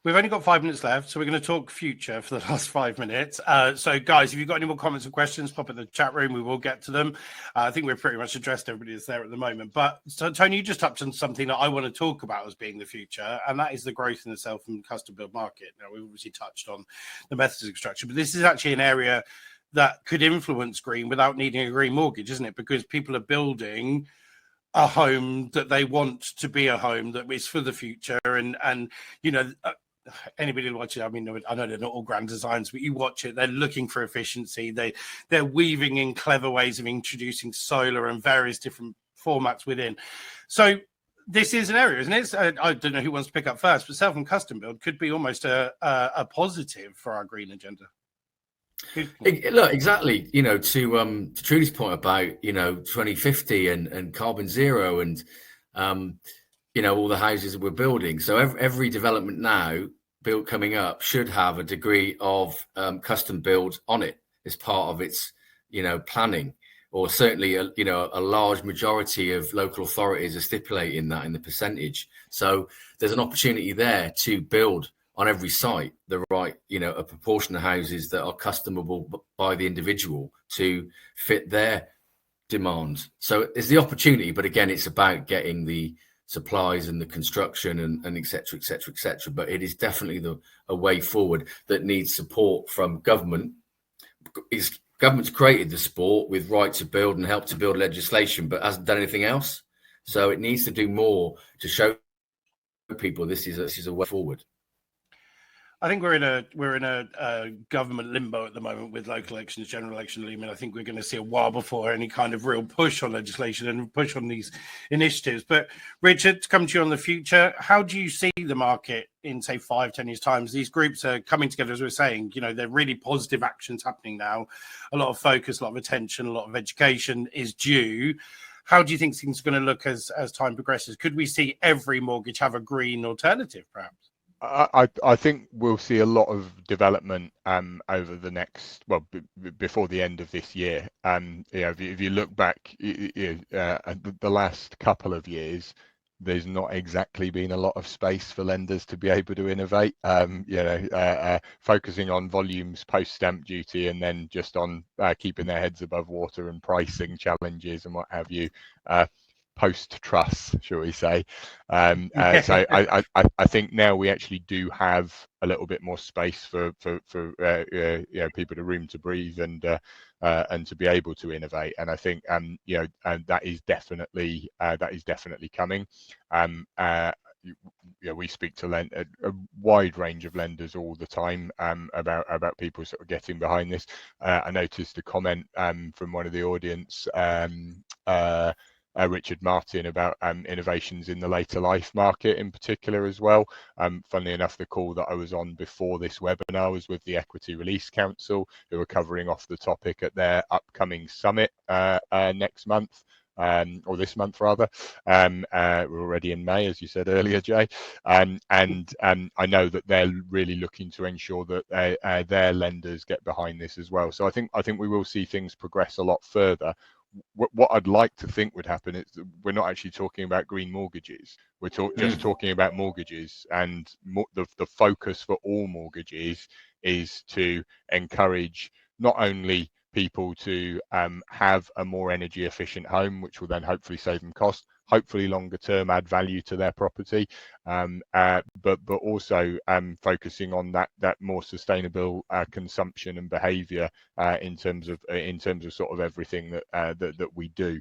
Speaker 1: We've only got 5 minutes left, so we're going to talk future for the last 5 minutes. So, guys, if you've got any more comments or questions, pop in the chat room. We will get to them. I think we've pretty much addressed everybody that's there at the moment. But, so, Tony, you just touched on something that I want to talk about as being the future, and that is the growth in the self and custom build market. Now, we've obviously touched on the methods of construction, but this is actually an area that could influence green without needing a green mortgage, isn't it? Because people are building a home that they want to be a home that is for the future, and anybody watching, I mean, I know they're not all grand designs, but you watch it, they're looking for efficiency. They're weaving in clever ways of introducing solar and various different formats within. So this is an area, isn't it? I don't know who wants to pick up first, but self and custom build could be almost a positive for our green agenda.
Speaker 2: Look, exactly. To Trudy's point about 2050 and carbon zero and all the houses that we're building. So every development now built coming up should have a degree of custom build on it as part of its planning, or certainly a large majority of local authorities are stipulating that in the percentage. So there's an opportunity there to build on every site the right a proportion of houses that are customable by the individual to fit their demands. So there's the opportunity, but again, it's about getting the supplies and the construction and et cetera, et cetera, et cetera. But it is definitely a way forward that needs support from government. Government's created the sport with right to build and help to build legislation, but hasn't done anything else. So it needs to do more to show people this is a way forward.
Speaker 1: I think we're in a government limbo at the moment with local elections, general election looming. I think we're going to see a while before any kind of real push on legislation and push on these initiatives. But Richard, to come to you on the future, how do you see the market in, say, 5-10 years' time? These groups are coming together, as we're saying, they're really positive actions happening now. A lot of focus, a lot of attention, a lot of education is due. How do you think things are going to look as time progresses? Could we see every mortgage have a green alternative, perhaps?
Speaker 4: I think we'll see a lot of development over the next, before the end of this year. If you look back, the last couple of years, there's not exactly been a lot of space for lenders to be able to innovate. Focusing on volumes post stamp duty, and then just on keeping their heads above water and pricing challenges and what have you. Post trust, shall we say? So I think now we actually do have a little bit more space for people to room to breathe and to be able to innovate. And I think and that is definitely coming. We speak to a wide range of lenders all the time about people sort of getting behind this. I noticed a comment from one of the audience. Richard Martin about innovations in the later life market in particular as well. Funnily enough, the call that I was on before this webinar was with the Equity Release Council, who are covering off the topic at their upcoming summit next month. Or this month rather. We're already in May, as you said earlier, Jay, and I know that they're really looking to ensure that their lenders get behind this as well. So I think we will see things progress a lot further. What I'd like to think would happen is we're not actually talking about green mortgages. We're just talking about mortgages, and the focus for all mortgages is to encourage not only people to have a more energy efficient home, which will then hopefully save them cost, hopefully longer term add value to their property, but also focusing on that more sustainable consumption and behaviour in terms of sort of everything that we do.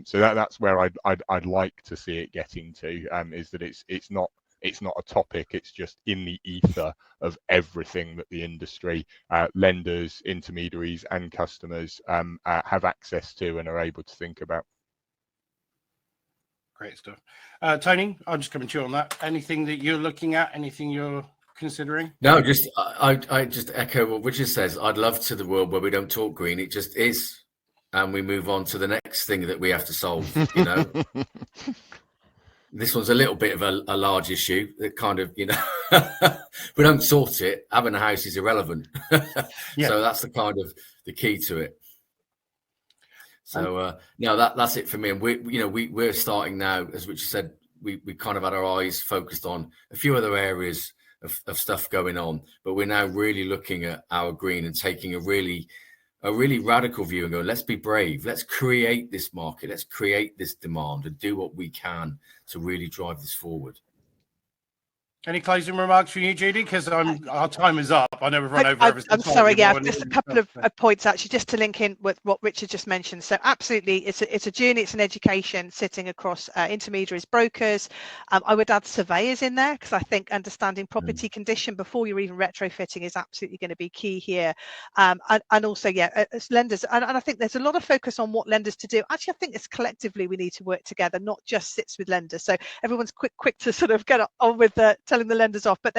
Speaker 4: So that's where I'd like to see it getting to, is that it's not a topic, it's just in the ether of everything that the industry, lenders, intermediaries and customers have access to and are able to think about.
Speaker 1: Great stuff. Tony, I'm just coming to you on that. Anything that you're looking at, anything you're considering?
Speaker 2: No, just I just echo what Richard says. I'd love to the world where we don't talk green, it just is, and we move on to the next thing that we have to solve, you know. This one's a little bit of a large issue that kind of, you know, if we don't sort it, having a house is irrelevant. Yeah. So that's the kind of the key to it. So no, that's it for me. And we're starting now, as Richard said, we kind of had our eyes focused on a few other areas of stuff going on, but we're now really looking at our green and taking a really radical view and go, let's be brave, let's create this market, let's create this demand and do what we can to really drive this forward.
Speaker 1: Any closing remarks from you, Judy? Because our time is up. I know we've run over everything.
Speaker 3: I'm sorry, yeah, just a couple of points actually, just to link in with what Richard just mentioned. So absolutely, it's a journey, it's an education sitting across intermediaries, brokers. I would add surveyors in there, because I think understanding property condition before you're even retrofitting is absolutely going to be key here. And also, yeah, as lenders, and I think there's a lot of focus on what lenders to do. Actually, I think it's collectively we need to work together, not just sits with lenders. So everyone's quick to sort of get on with telling the lenders off, but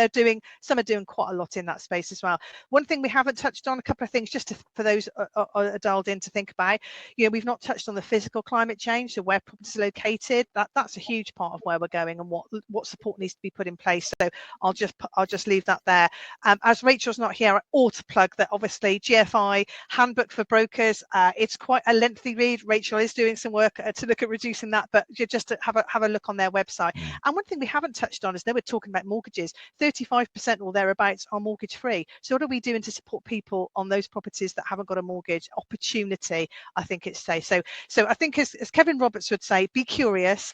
Speaker 3: some are doing quite a lot in that space as well. One thing we haven't touched on, a couple of things just for those are dialed in to think about. You know, we've not touched on the physical climate change, so where properties are located. That's a huge part of where we're going and what support needs to be put in place. So I'll just leave that there. As Rachel's not here, I ought to plug that obviously GFI Handbook for Brokers. It's quite a lengthy read. Rachel is doing some work to look at reducing that, but just to have a look on their website. And one thing we haven't touched on is they were talking about mortgages. 35% or thereabouts are mortgage free. So what are we doing to support people on those properties that haven't got a mortgage? Opportunity, I think it's say. So I think as Kevin Roberts would say, be curious,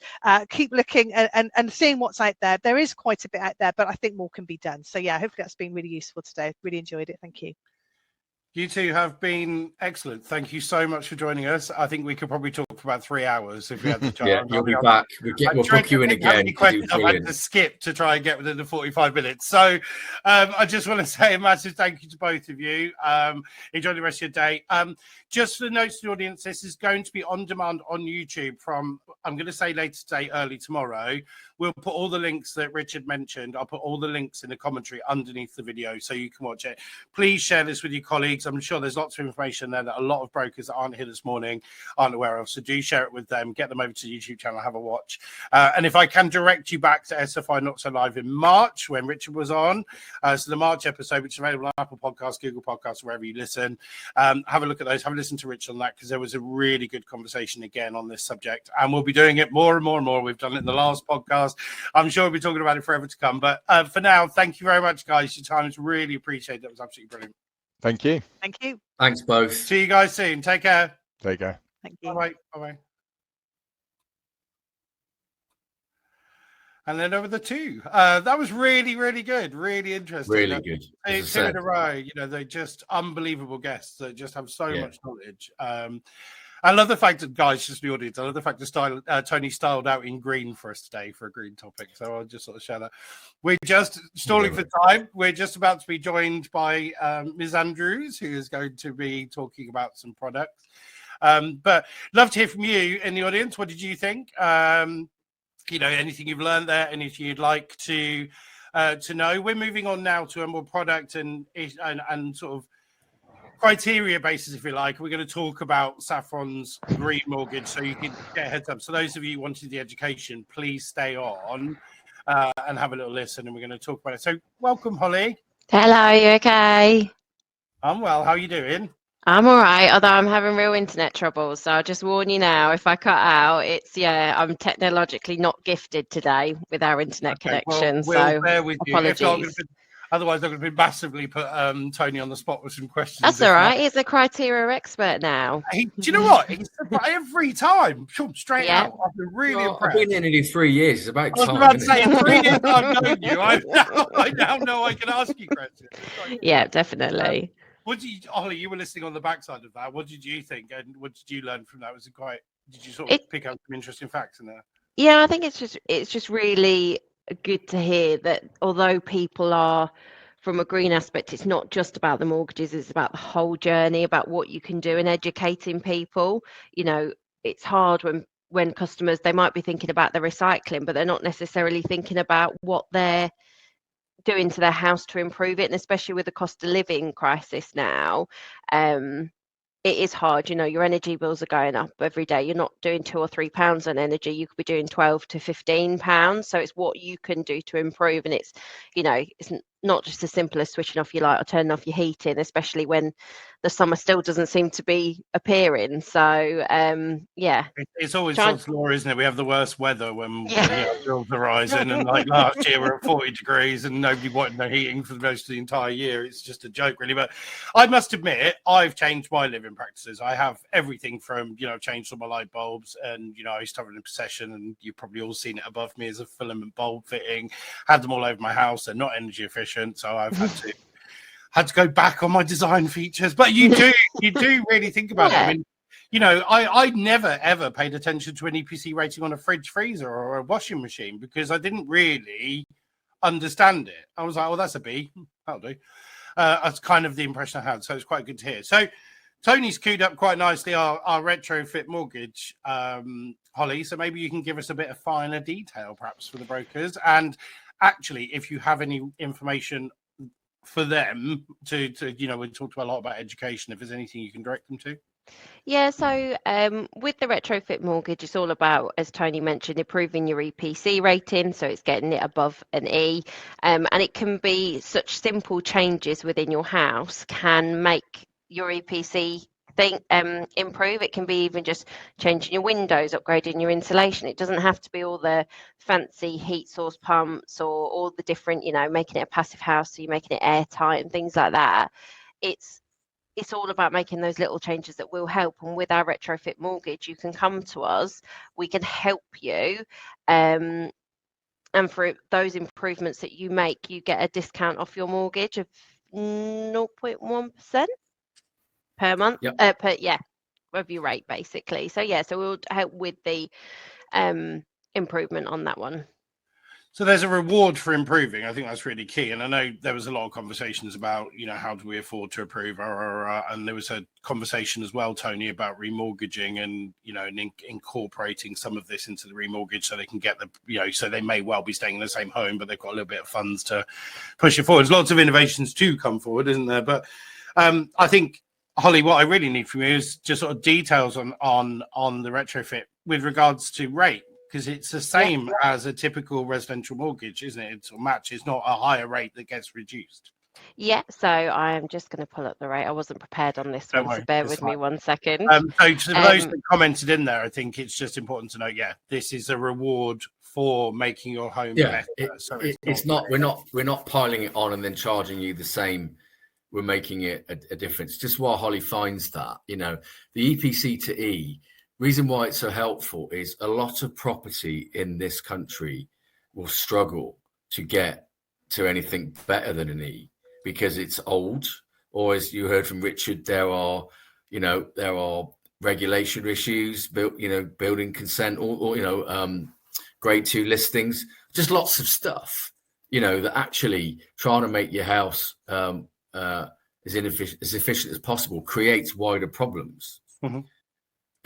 Speaker 3: keep looking and seeing what's out there. There is quite a bit out there, but I think more can be done. So yeah, hopefully that's been really useful today. Really enjoyed it. Thank you.
Speaker 1: You two have been excellent. Thank you so much for joining us. I think we could probably talk for about 3 hours if we had the chance.
Speaker 2: Yeah, you'll be back. We'll book you in again.
Speaker 1: I've had to skip to try and get within the 45 minutes. So I just want to say a massive thank you to both of you. Enjoy the rest of your day. Just for the notes to the audience, this is going to be on demand on YouTube from, I'm going to say later today, early tomorrow. We'll put all the links that Richard mentioned. I'll put all the links in the commentary underneath the video so you can watch it. Please share this with your colleagues. I'm sure there's lots of information there that a lot of brokers that aren't here this morning aren't aware of. So do share it with them. Get them over to the YouTube channel, have a watch. And if I can direct you back to SFI Not So Live in March when Richard was on. So the March episode, which is available on Apple Podcasts, Google Podcasts, wherever you listen. Have a look at those. Have a listen to Richard on that, because there was a really good conversation again on this subject. And we'll be doing it more and more and more. We've done it in the last podcast. I'm sure we'll be talking about it forever to come. But for now, thank you very much, guys. Your time is really appreciated. That was absolutely brilliant.
Speaker 4: Thank you.
Speaker 3: Thank you.
Speaker 2: Thanks both.
Speaker 1: See you guys soon. Take care.
Speaker 4: Take care.
Speaker 3: Thank you.
Speaker 1: Bye-bye. Bye-bye. And then over the two. That was really, really good. Really interesting.
Speaker 2: Really good.
Speaker 1: Two in a row. You know, they're just unbelievable guests that just have so much knowledge. I love the fact that, guys, just the audience, I love the fact that Tony styled out in green for us today for a green topic. So I'll just sort of share that. We're just stalling for time. We're just about to be joined by Ms. Andrews, who is going to be talking about some products. But love to hear from you in the audience. What did you think? Anything you've learned there, anything you'd like to know. We're moving on now to a more product and sort of criteria basis, if you like. We're going to talk about Saffron's green mortgage, so you can get a heads up. So those of you who wanted the education, please stay on and have a little listen, and we're going to talk about it. So welcome, Holly.
Speaker 5: Hello, you okay?
Speaker 1: I'm well. How are you doing?
Speaker 5: I'm all right, although I'm having real internet troubles. So I'll just warn you now, if I cut out, I'm technologically not gifted today with our internet connection.
Speaker 1: Well, we'll
Speaker 5: so
Speaker 1: bear with
Speaker 5: apologies.
Speaker 1: Otherwise, I'm going to be massively put Tony on the spot with some questions.
Speaker 5: That's all right. He's a criteria expert now.
Speaker 1: Do you know what? He's every time, straight out. I've been really impressed.
Speaker 2: I've been here nearly 3 years. It's about time.
Speaker 1: I was about to say, in 3 years I've known you. I now know I can ask you questions.
Speaker 5: Yeah, definitely.
Speaker 1: Holly, you were listening on the backside of that. What did you think, and what did you learn from that? Did you sort of pick up some interesting facts in there?
Speaker 5: Yeah, I think it's just really good to hear that although people are, from a green aspect, it's not just about the mortgages, it's about the whole journey, about what you can do and educating people. It's hard when customers, they might be thinking about the recycling, but they're not necessarily thinking about what they're doing to their house to improve it. And especially with the cost of living crisis now, it is hard. Your energy bills are going up every day. You're not doing £2 or £3 on energy. You could be doing £12 to £15. So it's what you can do to improve. And it's not just as simple as switching off your light or turning off your heating, especially when the summer still doesn't seem to be appearing. So
Speaker 1: it's always God's law, isn't it? We have the worst weather when bills are rising, and like last year we're at 40 degrees and nobody wanted no heating for most of the entire year. It's just a joke, really. But I must admit, I've changed my living practices. I have everything from changed all my light bulbs, and I used to have an obsession, and you've probably all seen it above me, as a filament bulb fitting. Had them all over my house. They're not energy efficient, so I've had to go back on my design features. But you do really think about it. I mean, I never ever paid attention to an EPC rating on a fridge, freezer, or a washing machine because I didn't really understand it. I was like, that's a B. That'll do. That's kind of the impression I had. So it's quite good to hear. So Tony's queued up quite nicely our retrofit mortgage, Holly. So maybe you can give us a bit of finer detail, perhaps, for the brokers. And actually, if you have any information for them to we talked a lot about education. If there's anything you can direct them to.
Speaker 5: Yeah, so with the retrofit mortgage, it's all about, as Tony mentioned, improving your EPC rating, so it's getting it above an E, and it can be such simple changes within your house can make your EPC improve. It can be even just changing your windows, upgrading your insulation. It doesn't have to be all the fancy heat source pumps or all the different, making it a passive house, so you're making it airtight and things like that. It's all about making those little changes that will help. And with our retrofit mortgage, you can come to us, we can help you. And for those improvements that you make, you get a discount off your mortgage of 0.1% per month.
Speaker 2: Yep.
Speaker 5: Of your rate, basically. So we'll help with the improvement on that one.
Speaker 1: So there's a reward for improving. I think that's really key. And I know there was a lot of conversations about, how do we afford to improve? And there was a conversation as well, Tony, about remortgaging and, and incorporating some of this into the remortgage so they can get so they may well be staying in the same home, but they've got a little bit of funds to push it forward. There's lots of innovations to come forward, isn't there? But I think, Holly, what I really need from you is just sort of details on the retrofit with regards to rate. Because it's the same as a typical residential mortgage, isn't it? It's a match. It's not a higher rate that gets reduced.
Speaker 5: Yeah, so I'm just going to pull up the rate. I wasn't prepared on this one, so bear with me 1 second.
Speaker 1: So to those that commented in there, I think it's just important to know, this is a reward for making your home better.
Speaker 2: It's not. We're not piling it on and then charging you the same. We're making it a difference. Just while Holly finds that, the EPC to E. Reason why it's so helpful is a lot of property in this country will struggle to get to anything better than an E because it's old, or as you heard from Richard, there are regulation issues, building consent, or grade 2 listings, just lots of stuff, that actually trying to make your house as efficient as possible creates wider problems.
Speaker 1: Mm-hmm.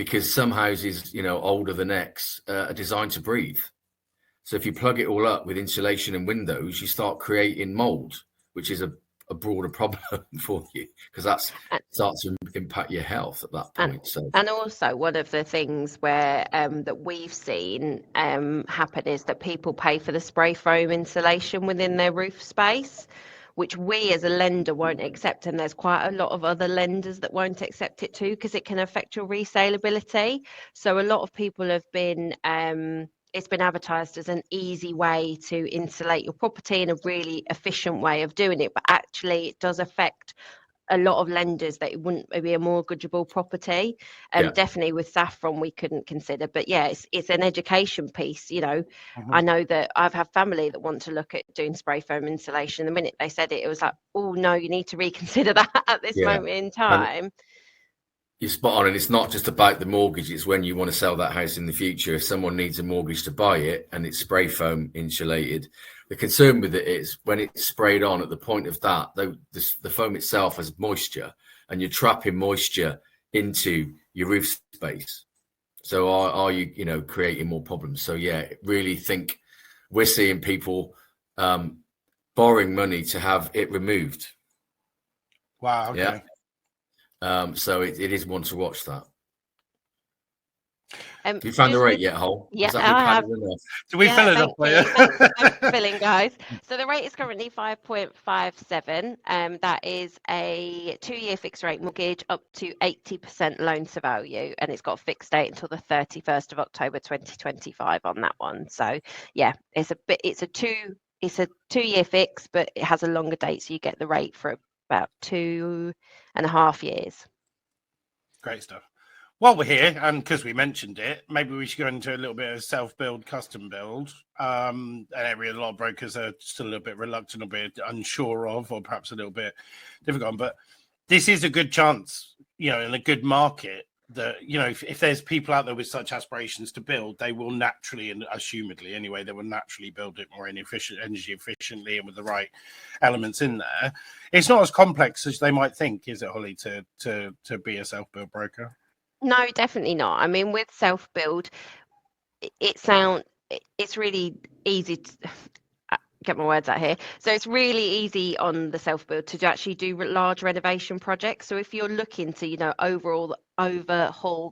Speaker 2: because some houses, older than X, are designed to breathe. So if you plug it all up with insulation and windows, you start creating mold, which is a broader problem for you, because that starts to impact your health at that point.
Speaker 5: And also one of the things where that we've seen happen is that people pay for the spray foam insulation within their roof space, which we as a lender won't accept, and there's quite a lot of other lenders that won't accept it too, because it can affect your resaleability. So a lot of people have been it's been advertised as an easy way to insulate your property and a really efficient way of doing it, but actually it does affect a lot of lenders that it wouldn't be a mortgageable property. Definitely with Saffron we couldn't consider, but yeah, it's an education piece. I know that I've had family that want to look at doing spray foam insulation. The minute they said it, it was like, oh no, you need to reconsider that at this moment in time.
Speaker 2: You're spot on, and it's not just about the mortgage, it's when you want to sell that house in the future. If someone needs a mortgage to buy it and it's spray foam insulated, the concern with it is when it's sprayed on, at the point of that, the foam itself has moisture, and you're trapping moisture into your roof space. So are you creating more problems? So really think we're seeing people borrowing money to have it removed.
Speaker 1: Wow. Okay.
Speaker 2: So it is one to watch that.
Speaker 5: Have
Speaker 2: you found the rate yet, Hole?
Speaker 5: Yeah, I have.
Speaker 1: Do we fill it up for you?
Speaker 5: Thanks for filling, guys. So the rate is currently 5.57. That is a 2-year fixed rate mortgage up to 80% loan to value, and it's got a fixed date until the 31st of October 2025 on that one. So yeah, it's a 2-year fix, but it has a longer date, so you get the rate for about 2.5 years.
Speaker 1: Great stuff. While we're here, and because we mentioned it, maybe we should go into a little bit of self-build, custom build. An area a lot of brokers are still a little bit reluctant, a bit unsure of, or perhaps a little bit difficult. But this is a good chance, in a good market, that, if there's people out there with such aspirations to build, they will naturally, and assumedly anyway, they will naturally build it more energy efficiently and with the right elements in there. It's not as complex as they might think, is it, Holly, to be a self-build broker?
Speaker 5: No, definitely not. I mean, with self-build, it's really easy to get my words out here. So it's really easy on the self-build to actually do large renovation projects. So if you're looking to, overhaul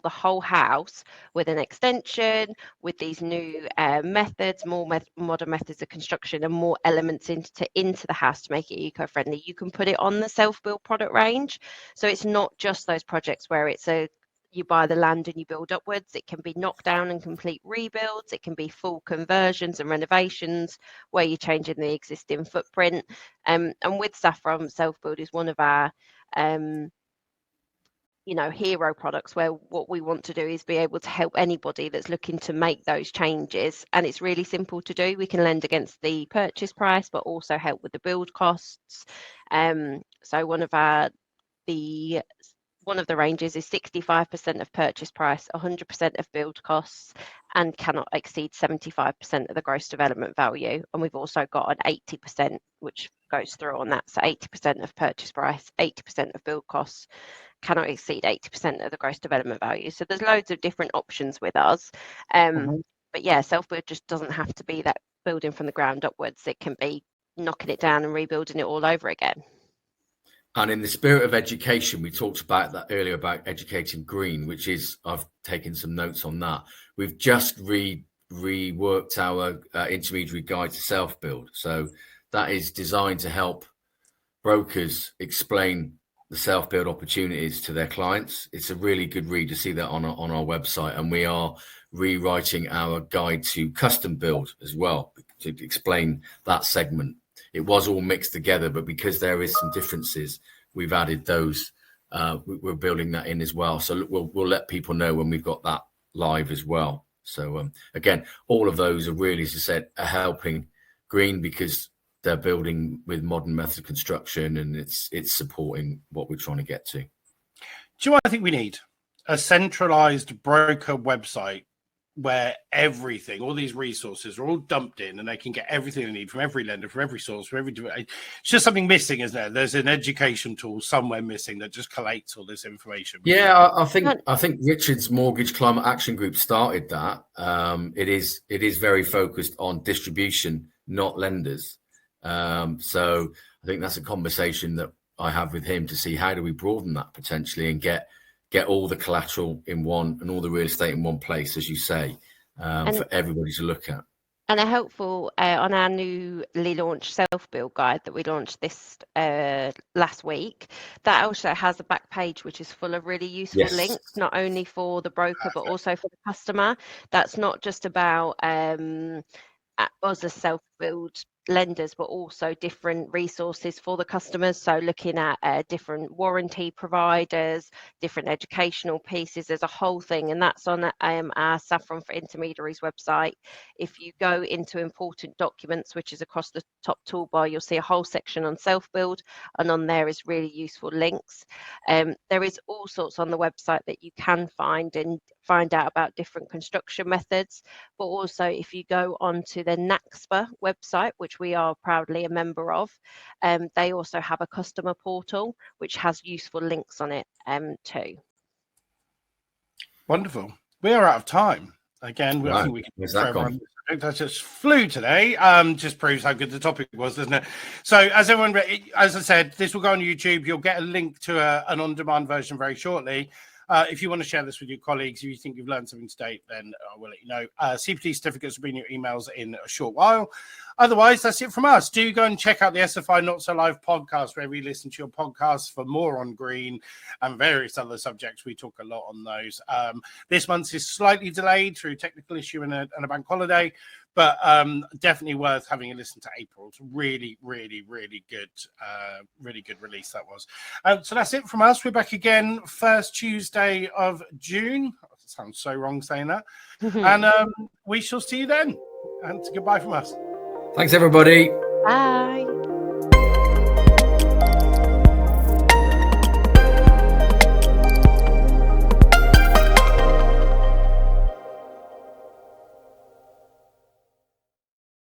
Speaker 5: the whole house with an extension, with these new methods, more modern methods of construction, and more elements into the house to make it eco-friendly, you can put it on the self-build product range. So it's not just those projects where you buy the land and you build upwards. It can be knock down and complete rebuilds. It can be full conversions and renovations where you're changing the existing footprint. And with Saffron, self-build is one of our hero products, where what we want to do is be able to help anybody that's looking to make those changes. And it's really simple to do. We can lend against the purchase price, but also help with the build costs. So one of the ranges is 65% of purchase price, 100% of build costs, and cannot exceed 75% of the gross development value. And we've also got an 80%, which goes through on that. So 80% of purchase price, 80% of build costs, cannot exceed 80% of the gross development value. So there's loads of different options with us. But yeah, self-build just doesn't have to be that building from the ground upwards. It can be knocking it down and rebuilding it all over again.
Speaker 2: And in the spirit of education, we talked about that earlier, about educating green, which is, I've taken some notes on that. We've just reworked our intermediary guide to self-build. So that is designed to help brokers explain the self-build opportunities to their clients. It's a really good read. To see that on our website. And we are rewriting our guide to custom build as well to explain that segment. It was all mixed together, but because there is some differences, we've added those. We're building that in as well. So we'll let people know when we've got that live as well. So again, all of those are really, as I said, are helping green because they're building with modern methods of construction, and it's supporting what we're trying to get to.
Speaker 1: Do you know what I think we need? A centralized broker website where everything, all these resources are all dumped in, and they can get everything they need from every lender, from every source, from every. It's just something missing, isn't there? There's an education tool somewhere missing that just collates all this information.
Speaker 2: Yeah, I think Richard's Mortgage Climate Action Group started that. It is very focused on distribution, not lenders. So I think that's a conversation that I have with him to see how do we broaden that potentially and get all the collateral in one and all the real estate in one place, as you say, for everybody to look at.
Speaker 5: And a helpful on our newly launched self-build guide that we launched this last week, that also has a back page which is full of really useful links, not only for the broker but also for the customer. That's not just about us as self-build lenders, but also different resources for the customers. So looking at different warranty providers, different educational pieces, there's a whole thing, and that's on our Saffron for Intermediaries website. If you go into important documents, which is across the top toolbar, you'll see a whole section on self-build, and on there is really useful links. There is all sorts on the website that you can find and find out about different construction methods, but also if you go onto the NAXPA website, which we are proudly a member of, they also have a customer portal which has useful links on it too.
Speaker 1: Wonderful. We are out of time again. I think we can. That just flew today. Just proves how good the topic was, doesn't it? So, as I said, this will go on YouTube. You'll get a link to an on-demand version very shortly. If you want to share this with your colleagues, if you think you've learned something today, then I will let you know. CPD certificates will be in your emails in a short while. Otherwise, that's it from us. Do go and check out the SFI Not So Live podcast, where we listen to your podcasts for more on green and various other subjects. We talk a lot on those. This month's is slightly delayed through technical issue and a bank holiday, but definitely worth having a listen to April. It's really, really, really good release that was. So that's it from us. We're back again first Tuesday of June. That sounds so wrong saying that. And we shall see you then. And goodbye from us.
Speaker 2: Thanks, everybody.
Speaker 5: Bye.